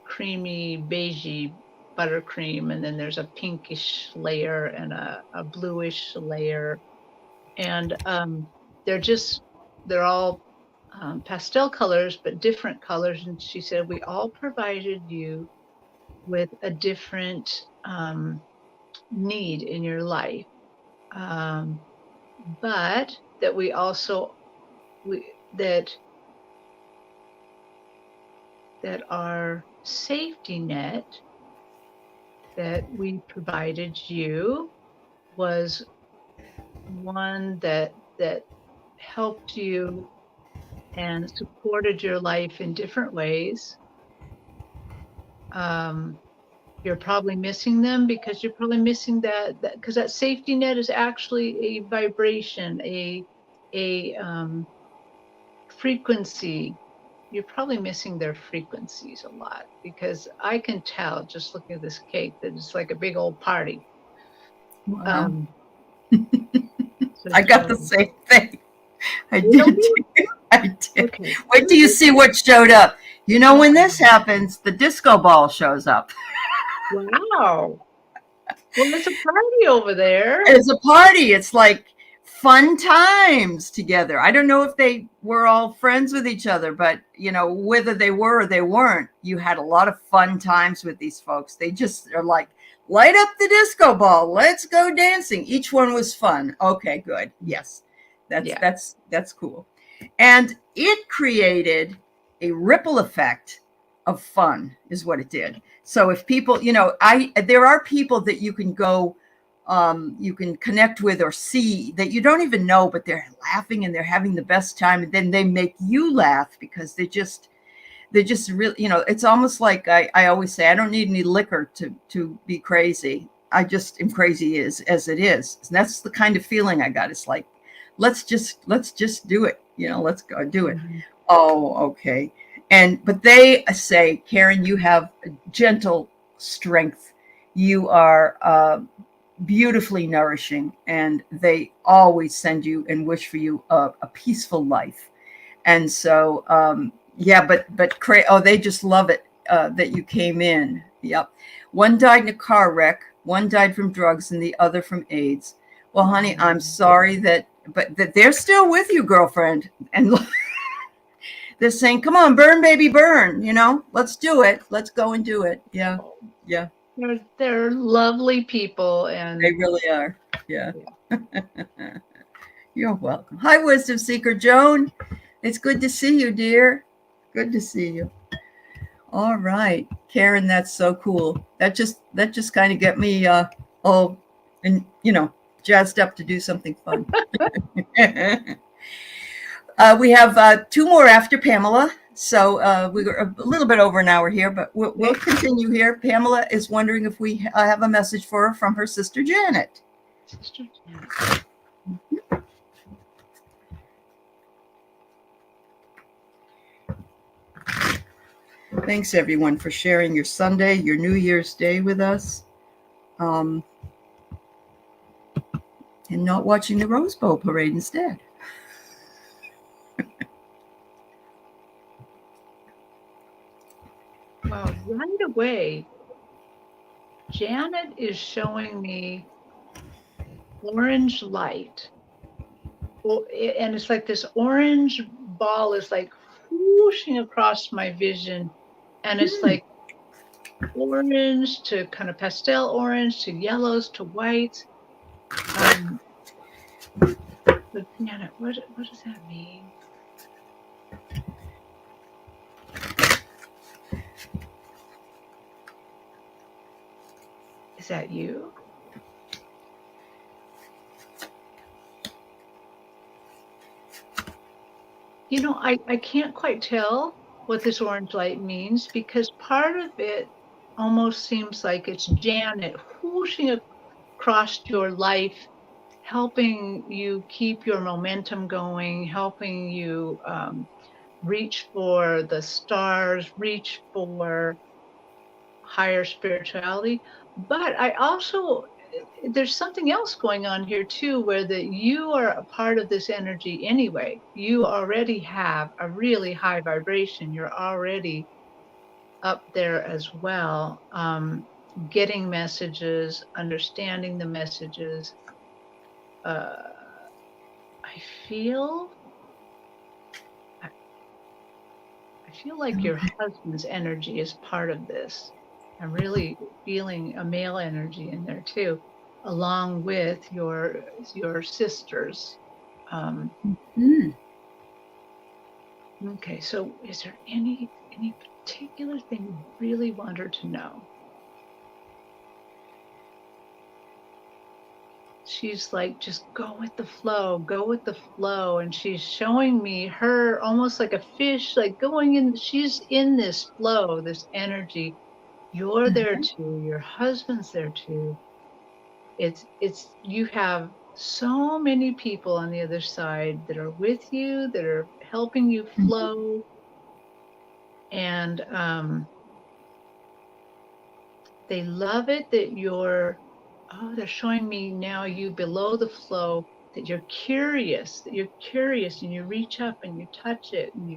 creamy, beigey buttercream, and then there's a pinkish layer and a bluish layer. And they're all pastel colors, but different colors. And she said, we all provided you with a different need in your life. But that we also, that our safety net that we provided you was one that helped you and supported your life in different ways. You're probably missing them because you're probably missing that because that safety net is actually a vibration, a frequency. You're probably missing their frequencies a lot, because I can tell just looking at this cake that it's like a big old party. Wow. I got the same thing. I did. Okay. Wait till you see what showed up. You know, when this happens, the disco ball shows up. Wow. Well, there's a party over there. It's a party. It's like fun times together. I don't know if they were all friends with each other, but you know, whether they were or they weren't, you had a lot of fun times with these folks. They just are like, light up the disco ball. Let's go dancing. Each one was fun. Okay, good. Yes. That's cool. And it created a ripple effect of fun is what it did. So if people, you know, there are people that you can go you can connect with or see that you don't even know, but they're laughing and they're having the best time. And then they make you laugh because they're just really, it's almost like I always say, I don't need any liquor to be crazy. I just am crazy as it is. And that's the kind of feeling I got. It's like, let's just do it. Let's go do it. Mhm. Oh, okay. But they say, Karen, you have a gentle strength. You are beautifully nourishing, and they always send you and wish for you a peaceful life. And so, yeah, but they just love it that you came in. Yep. One died in a car wreck, one died from drugs, and the other from AIDS. Well, honey, I'm sorry but they're still with you, girlfriend. And they're saying, come on, burn, baby, burn. Let's do it. Let's go and do it. Yeah. Yeah. They're lovely people, They and really are. Yeah. You're welcome. Hi, Wisdom Seeker Joan. It's good to see you, dear. Good to see you. All right, Karen, that's so cool. That just kind of get me all and jazzed up to do something fun. We have 2 more after Pamela, so we're a little bit over an hour here, but we'll continue here. Pamela is wondering if we have a message for her from her sister Janet. Sister Janet. Thanks, everyone, for sharing your Sunday, your New Year's Day with us, and not watching the Rose Bowl parade instead. Well, right away, Janet is showing me orange light. Well, and it's like this orange ball is like whooshing across my vision. And it's like orange to kind of pastel orange to yellows to whites. But Janet, what does that mean? Is that you? I can't quite tell what this orange light means, because part of it almost seems like it's Janet whooshing across your life, helping you keep your momentum going, helping you reach for the stars, reach for higher spirituality. But I also, there's something else going on here too, where that you are a part of this energy anyway. You already have a really high vibration. You're already up there as well, getting messages, understanding the messages. I feel like your husband's energy is part of this. I'm really feeling a male energy in there too, along with your sisters. Okay, so is there any particular thing you really want her to know? She's like, just go with the flow, go with the flow. And she's showing me her almost like a fish, like going in, she's in this flow, this energy. You're there too, your husband's there too. You have so many people on the other side that are with you, that are helping you flow. And they love it that they're showing me now you below the flow, that you're curious and you reach up and you touch it and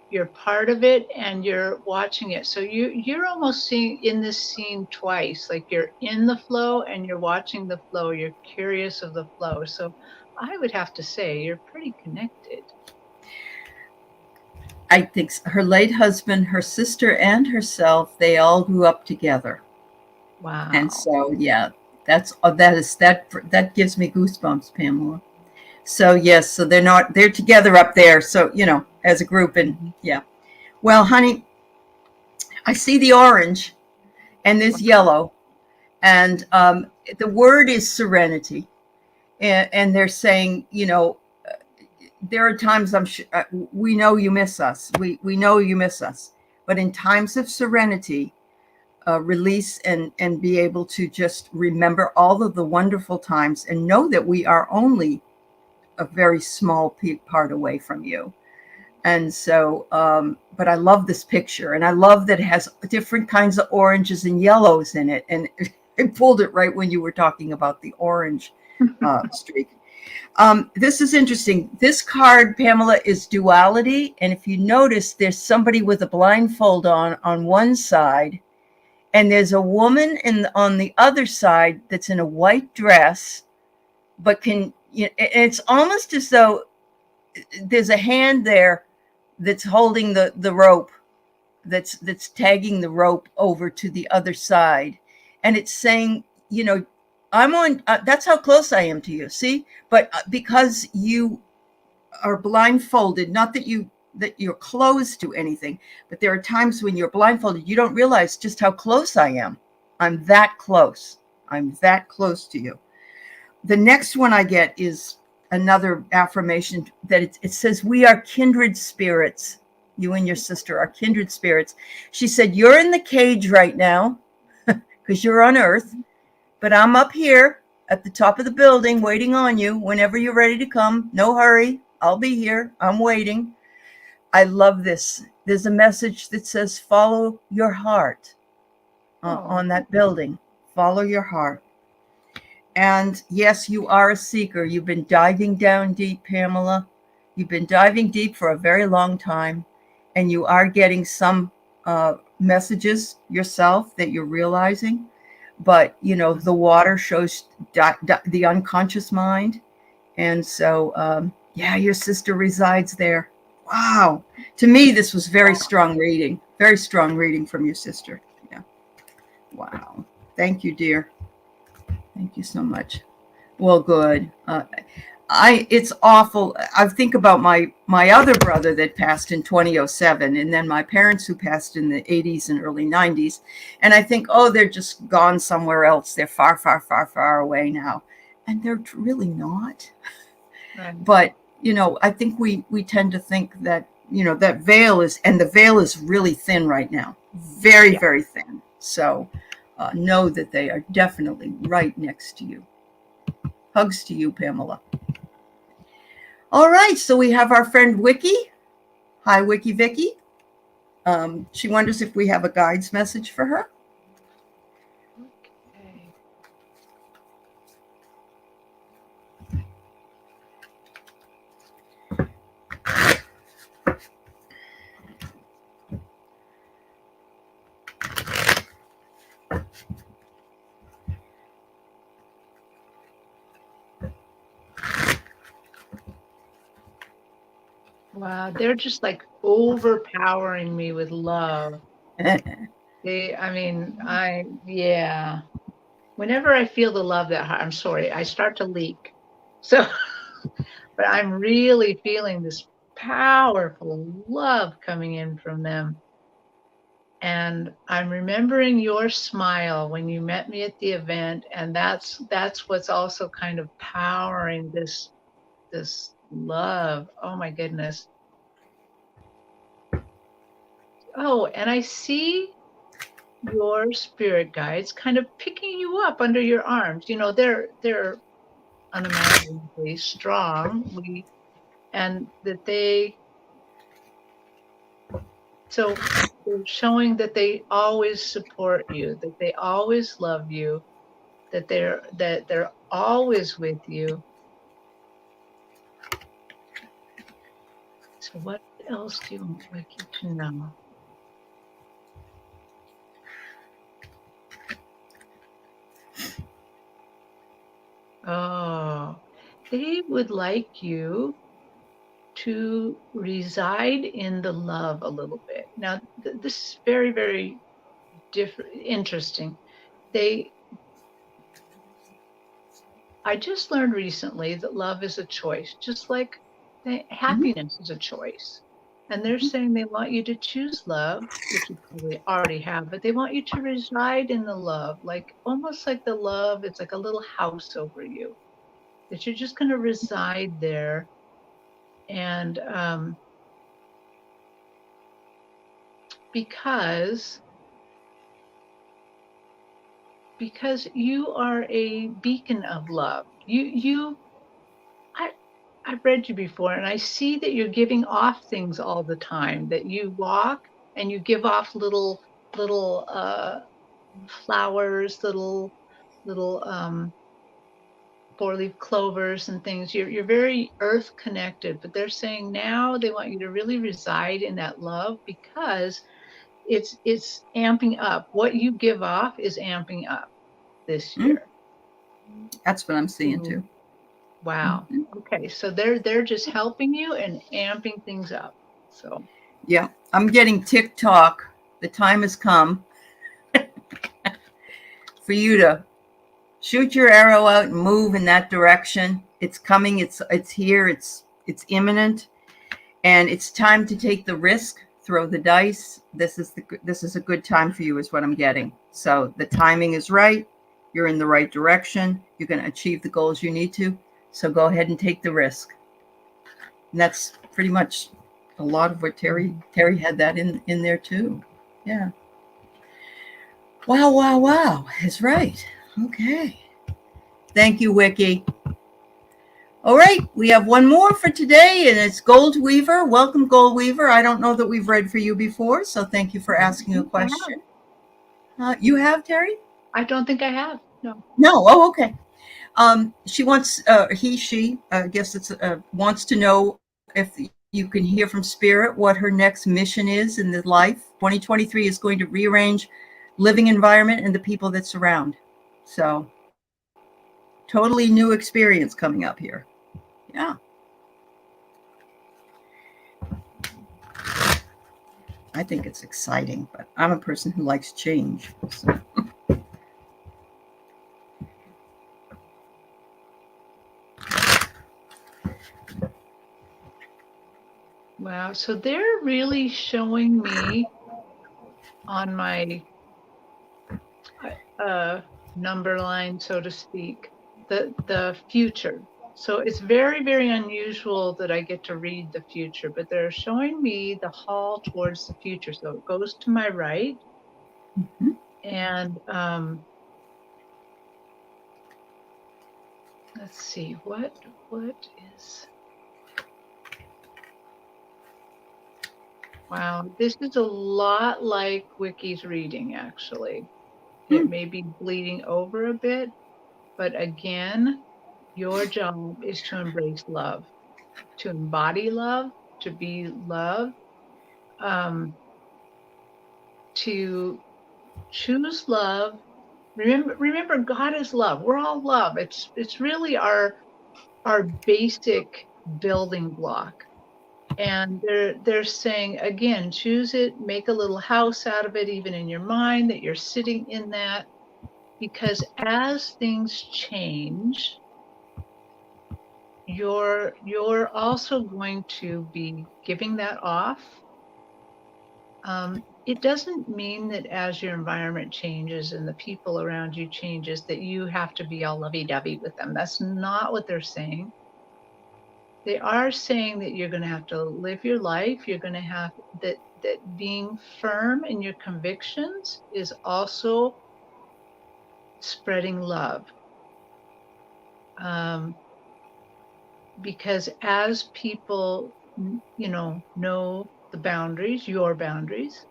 you're part of it and you're watching it. So you're almost seeing in this scene twice, like you're in the flow and you're watching the flow, you're curious of the flow. So I would have to say you're pretty connected. I think her late husband, her sister, and herself, they all grew up together. Wow. And so, yeah, that gives me goosebumps, Pamela. So yes, so they're together up there. So, as a group, and yeah. Well, honey, I see the orange and this yellow, And the word is serenity. And they're saying, there are times we know you miss us. We know you miss us. But in times of serenity, release and be able to just remember all of the wonderful times and know that we are only a very small part away from you. And so, but I love this picture, and I love that it has different kinds of oranges and yellows in it. And I pulled it right when you were talking about the orange streak. This is interesting. This card, Pamela, is duality. And if you notice, there's somebody with a blindfold on one side, and there's a woman on the other side that's in a white dress, but it's almost as though there's a hand there that's holding the rope, that's tagging the rope over to the other side. And it's saying, I'm on, that's how close I am to you. See, but because you are blindfolded, not that you're close to anything, but there are times when you're blindfolded, you don't realize just how close I am. I'm that close. I'm that close to you. The next one I get is another affirmation that it says, we are kindred spirits. You and your sister are kindred spirits. She said, you're in the cage right now because you're on Earth, but I'm up here at the top of the building waiting on you whenever you're ready to come. No hurry. I'll be here. I'm waiting. I love this. There's a message that says, follow your heart on that building. Follow your heart. And yes, you are a seeker. You've been diving down deep, Pamela. You've been diving deep for a very long time. And you are getting some messages yourself that you're realizing. But, the water shows the unconscious mind. And so, your sister resides there. Wow. To me, this was very strong reading from your sister. Yeah. Wow. Thank you, dear. Thank you so much. Well, good. It's awful. I think about my other brother that passed in 2007, and then my parents who passed in the 80s and early 90s. And I think, they're just gone somewhere else. They're far, far, far, far away now. And they're really not. Right. But, I think we tend to think that, that veil is really thin right now. Very, very thin. So know that they are definitely right next to you. Hugs to you, Pamela. All right, so we have our friend Wiki. Hi, Wiki Vicky. She wonders if we have a guide's message for her. Okay. Wow, they're just like overpowering me with love. Whenever I feel the love that hard, I'm sorry, I start to leak. So, but I'm really feeling this powerful love coming in from them. And I'm remembering your smile when you met me at the event. And that's what's also kind of powering this love. Oh my goodness. Oh, and I see your spirit guides kind of picking you up under your arms. They're unimaginably strong. So they're showing that they always support you, that they always love you, that they're always with you. So what else do you want Wiki to know? Oh, they would like you to reside in the love a little bit. Now, this is very, very interesting. I just learned recently that love is a choice, just like happiness is a choice. And they're saying they want you to choose love, which you probably already have, but they want you to reside in the love, like almost like the love, it's like a little house over you, that you're just going to reside there. And because you are a beacon of love. I've read you before, and I see that you're giving off things all the time, that you walk and you give off little flowers, little four-leaf clovers and things. You're very earth connected, but they're saying now they want you to really reside in that love, because it's amping up. What you give off is amping up this year. That's what I'm seeing too. Wow. Okay, so they're just helping you and amping things up. So yeah, I'm getting TikTok. The time has come for you to shoot your arrow out and move in that direction. It's coming. It's here. It's imminent, and it's time to take the risk. Throw the dice. This is a good time for you, is what I'm getting. So the timing is right. You're in the right direction. You're going to achieve the goals you need to. So go ahead and take the risk. And that's pretty much a lot of what Terri had that in there too. Yeah. Wow. That's right. Okay. Thank you, Wiki. All right, we have one more for today, and it's Gold Weaver. Welcome, Gold Weaver. I don't know that we've read for you before, so thank you for asking a question. You have, Terri? I don't think I have. No. No. Oh, okay. She wants, she, I guess it's, wants to know if you can hear from Spirit what her next mission is in the life. 2023 is going to rearrange living environment and the people that surround. So totally new experience coming up here. Yeah. I think it's exciting, but I'm a person who likes change. So. Wow. So they're really showing me on my number line, so to speak, the future. So it's very, very unusual that I get to read the future, but they're showing me the hall towards the future. So it goes to my right. And let's see, what is... Wow, this is a lot like Wiki's reading, actually. It may be bleeding over a bit, but again, your job is to embrace love, to embody love, to be love, to choose love. Remember, God is love. We're all love. It's really our basic building block. And they're saying, again, choose it, make a little house out of it, even in your mind, that you're sitting in that. Because as things change, you're also going to be giving that off. It doesn't mean that as your environment changes and the people around you changes, that you have to be all lovey-dovey with them. That's not what they're saying. They are saying that you're going to have to live your life. You're going to have that being firm in your convictions is also spreading love. Because as people, know the boundaries, your boundaries,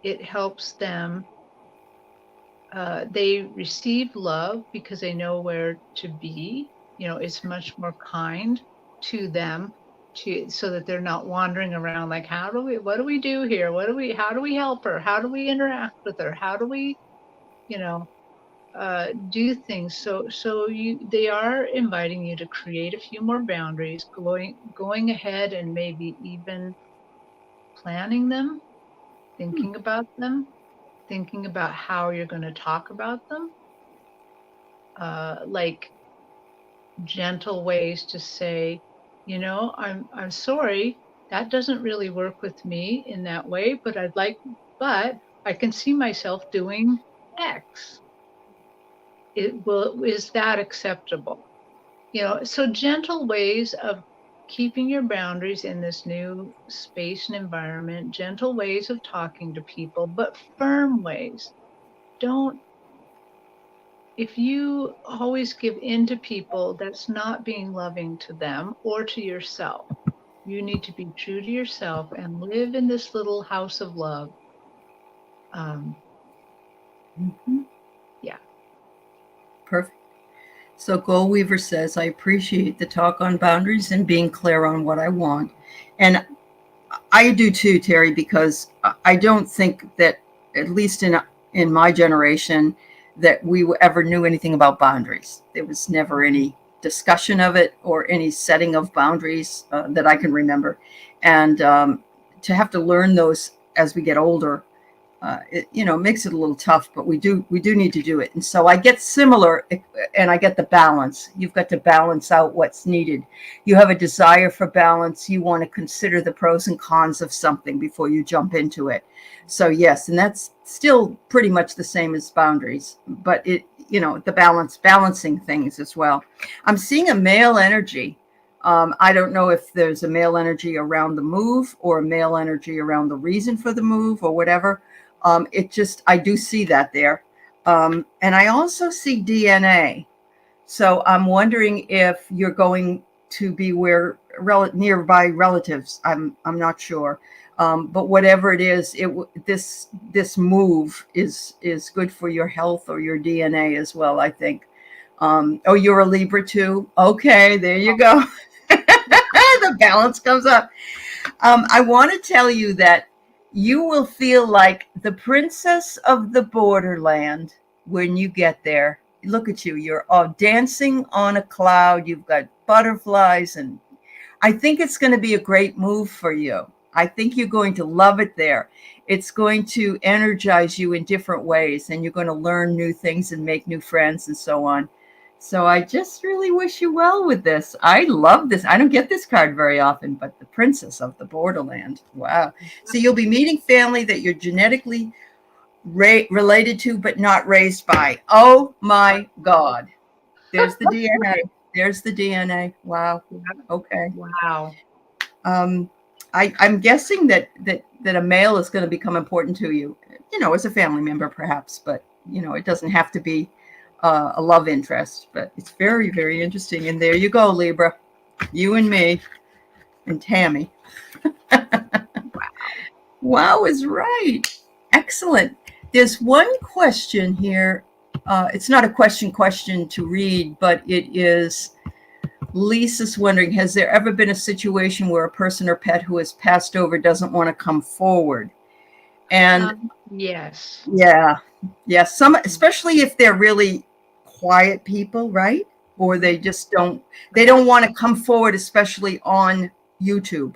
it helps them. They receive love because they know where to be. It's much more kind to them, so that they're not wandering around like, what do we do here? How do we help her? How do we interact with her? How do we, do things? So they are inviting you to create a few more boundaries, going ahead and maybe even planning them, thinking about them, thinking about how you're going to talk about them, like gentle ways to say, I'm sorry, that doesn't really work with me in that way, but but I can see myself doing X. Is that acceptable? So gentle ways of keeping your boundaries in this new space and environment, gentle ways of talking to people, but firm ways. Don't, if you always give in to people, that's not being loving to them or to yourself. You need to be true to yourself and live in this little house of love. Mhm. Yeah. Perfect. So Gold Weaver says, I appreciate the talk on boundaries and being clear on what I want. And I do too, Terry, because I don't think that, at least in my generation, that we ever knew anything about boundaries. There was never any discussion of it or any setting of boundaries that I can remember. And to have to learn those as we get older, it makes it a little tough, but we do need to do it. And so I get similar, and I get the balance. You've got to balance out what's needed. You have a desire for balance. You want to consider the pros and cons of something before you jump into it. So yes, and that's still pretty much the same as boundaries, but the balancing things as well. I'm seeing a male energy. I don't know if there's a male energy around the move or a male energy around the reason for the move or whatever. I do see that there. And I also see DNA. So I'm wondering if you're going to be nearby relatives. I'm not sure. But whatever it is, this move is good for your health or your DNA as well, I think. Oh, you're a Libra too? Okay, there you go. The balance comes up. I want to tell you that you will feel like the princess of the borderland when you get there. Look at you. You're all dancing on a cloud. You've got butterflies. And I think it's going to be a great move for you. I think you're going to love it there. It's going to energize you in different ways, and you're going to learn new things and make new friends and so on. So I just really wish you well with this. I love this. I don't get this card very often, but the princess of the borderland. Wow. So you'll be meeting family that you're genetically related to, but not raised by. Oh my God. There's the DNA. There's the DNA. Wow. Okay. Wow. I'm guessing that a male is going to become important to you, as a family member, perhaps, but it doesn't have to be a love interest, but it's very, very interesting. And there you go, Libra, you and me and Tammy. Wow is right. Excellent. There's one question here. It's not a question to read, but it is, Lisa's wondering, has there ever been a situation where a person or pet who has passed over doesn't want to come forward? And yes. Yeah. Some, especially if they're really quiet people, right? Or they just don't want to come forward, especially on YouTube.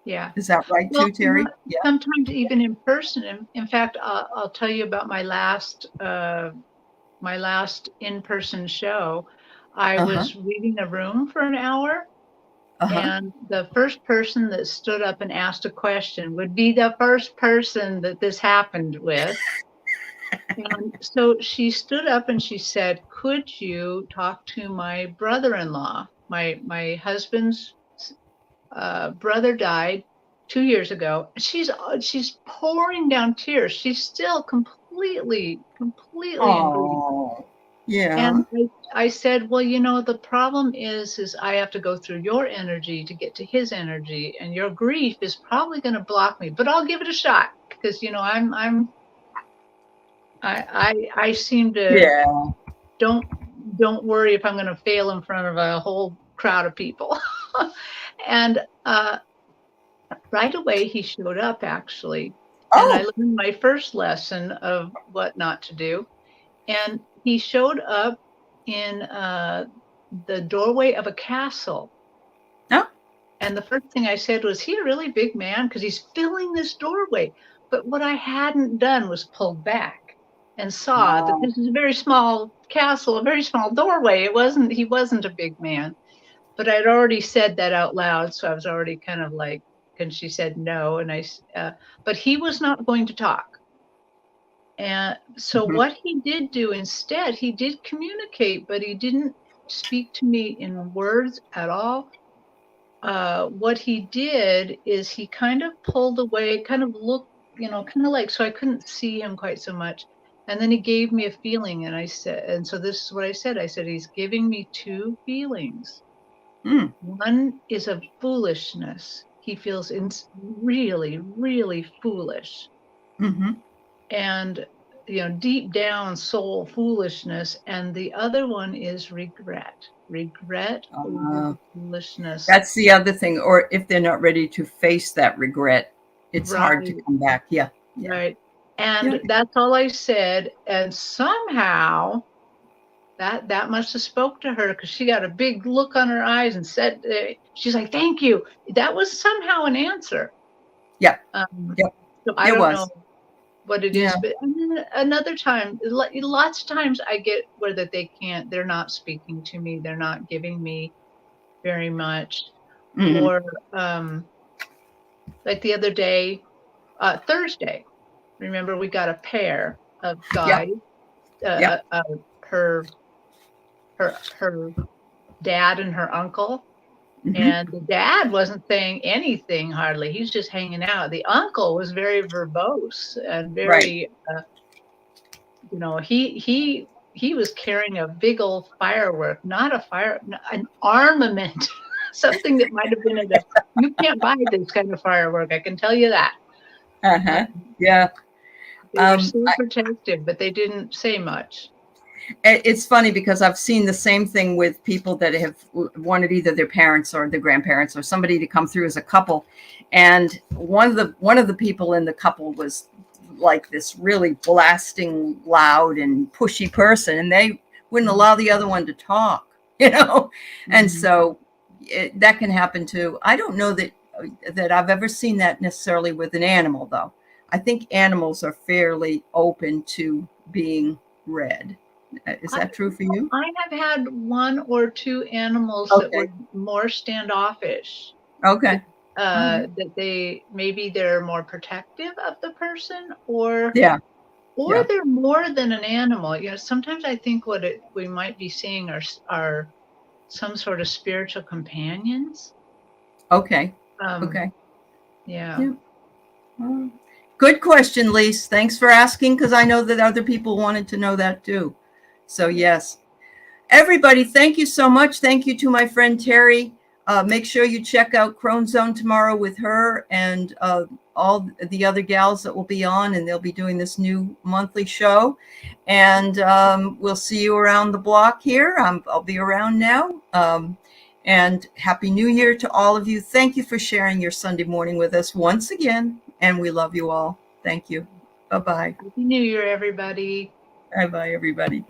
Yeah. Is that right too, Terry? Yeah. Sometimes even in person. In fact, I'll tell you about my last in-person show. I was reading a room for an hour, and the first person that stood up and asked a question would be the first person that this happened with. And so she stood up and she said, could you talk to my brother-in-law? My husband's brother died 2 years ago. She's pouring down tears. She's still completely in grief. Yeah. And I said, well, the problem is I have to go through your energy to get to his energy, and your grief is probably going to block me, but I'll give it a shot because I seem to don't worry if I'm going to fail in front of a whole crowd of people. And right away he showed up, actually. And I learned my first lesson of what not to do. And he showed up in the doorway of a castle. Oh. And the first thing I said was, he a really big man? Because he's filling this doorway. But what I hadn't done was pull back and saw that this is a very small castle, a very small doorway. He wasn't a big man. But I'd already said that out loud, so I was already kind of like And she said no. And but he was not going to talk. And so what he did do instead, he did communicate, but he didn't speak to me in words at all. What he did is he kind of pulled away, kind of looked, kind of like, so I couldn't see him quite so much. And then he gave me a feeling, and I said, and so this is what I said. I said, he's giving me two feelings. One is of foolishness. He feels really, really foolish. And, deep down soul foolishness. And the other one is regret over foolishness. That's the other thing. Or if they're not ready to face that regret, it's hard to come back. Yeah. Right. And that's all I said. And somehow that must have spoke to her, because she got a big look on her eyes and said, she's like, thank you. That was somehow an answer. Yeah. So I don't know what it is, but another time, lots of times I get where that they're not speaking to me. They're not giving me very much. Or like the other day, Thursday, remember we got a pair of guys, her dad and her uncle. And the dad wasn't saying anything hardly. He's just hanging out. The uncle was very verbose and very, he was carrying a big old firework, not an armament, something that might have been you can't buy this kind of firework. I can tell you that. Yeah. They were so protective, but they didn't say much. It's funny because I've seen the same thing with people that have wanted either their parents or their grandparents or somebody to come through as a couple. And one of the people in the couple was like this really blasting, loud and pushy person, and they wouldn't allow the other one to talk, And so that can happen too. I don't know that I've ever seen that necessarily with an animal, though. I think animals are fairly open to being read. Is that true for you? I have had one or two animals that were more standoffish. Okay. That they're more protective of the person, or they're more than an animal. Sometimes I think what we might be seeing are some sort of spiritual companions. Okay. Yeah. Good question, Lise. Thanks for asking, because I know that other people wanted to know that too. So yes, everybody, thank you so much. Thank you to my friend Terri. Make sure you check out Crone Zone tomorrow with her and all the other gals that will be on, and they'll be doing this new monthly show. And we'll see you around the block here. I'll be around now. And Happy New Year to all of you. Thank you for sharing your Sunday morning with us once again. And we love you all. Thank you. Bye-bye. Happy New Year, everybody. Bye-bye, everybody.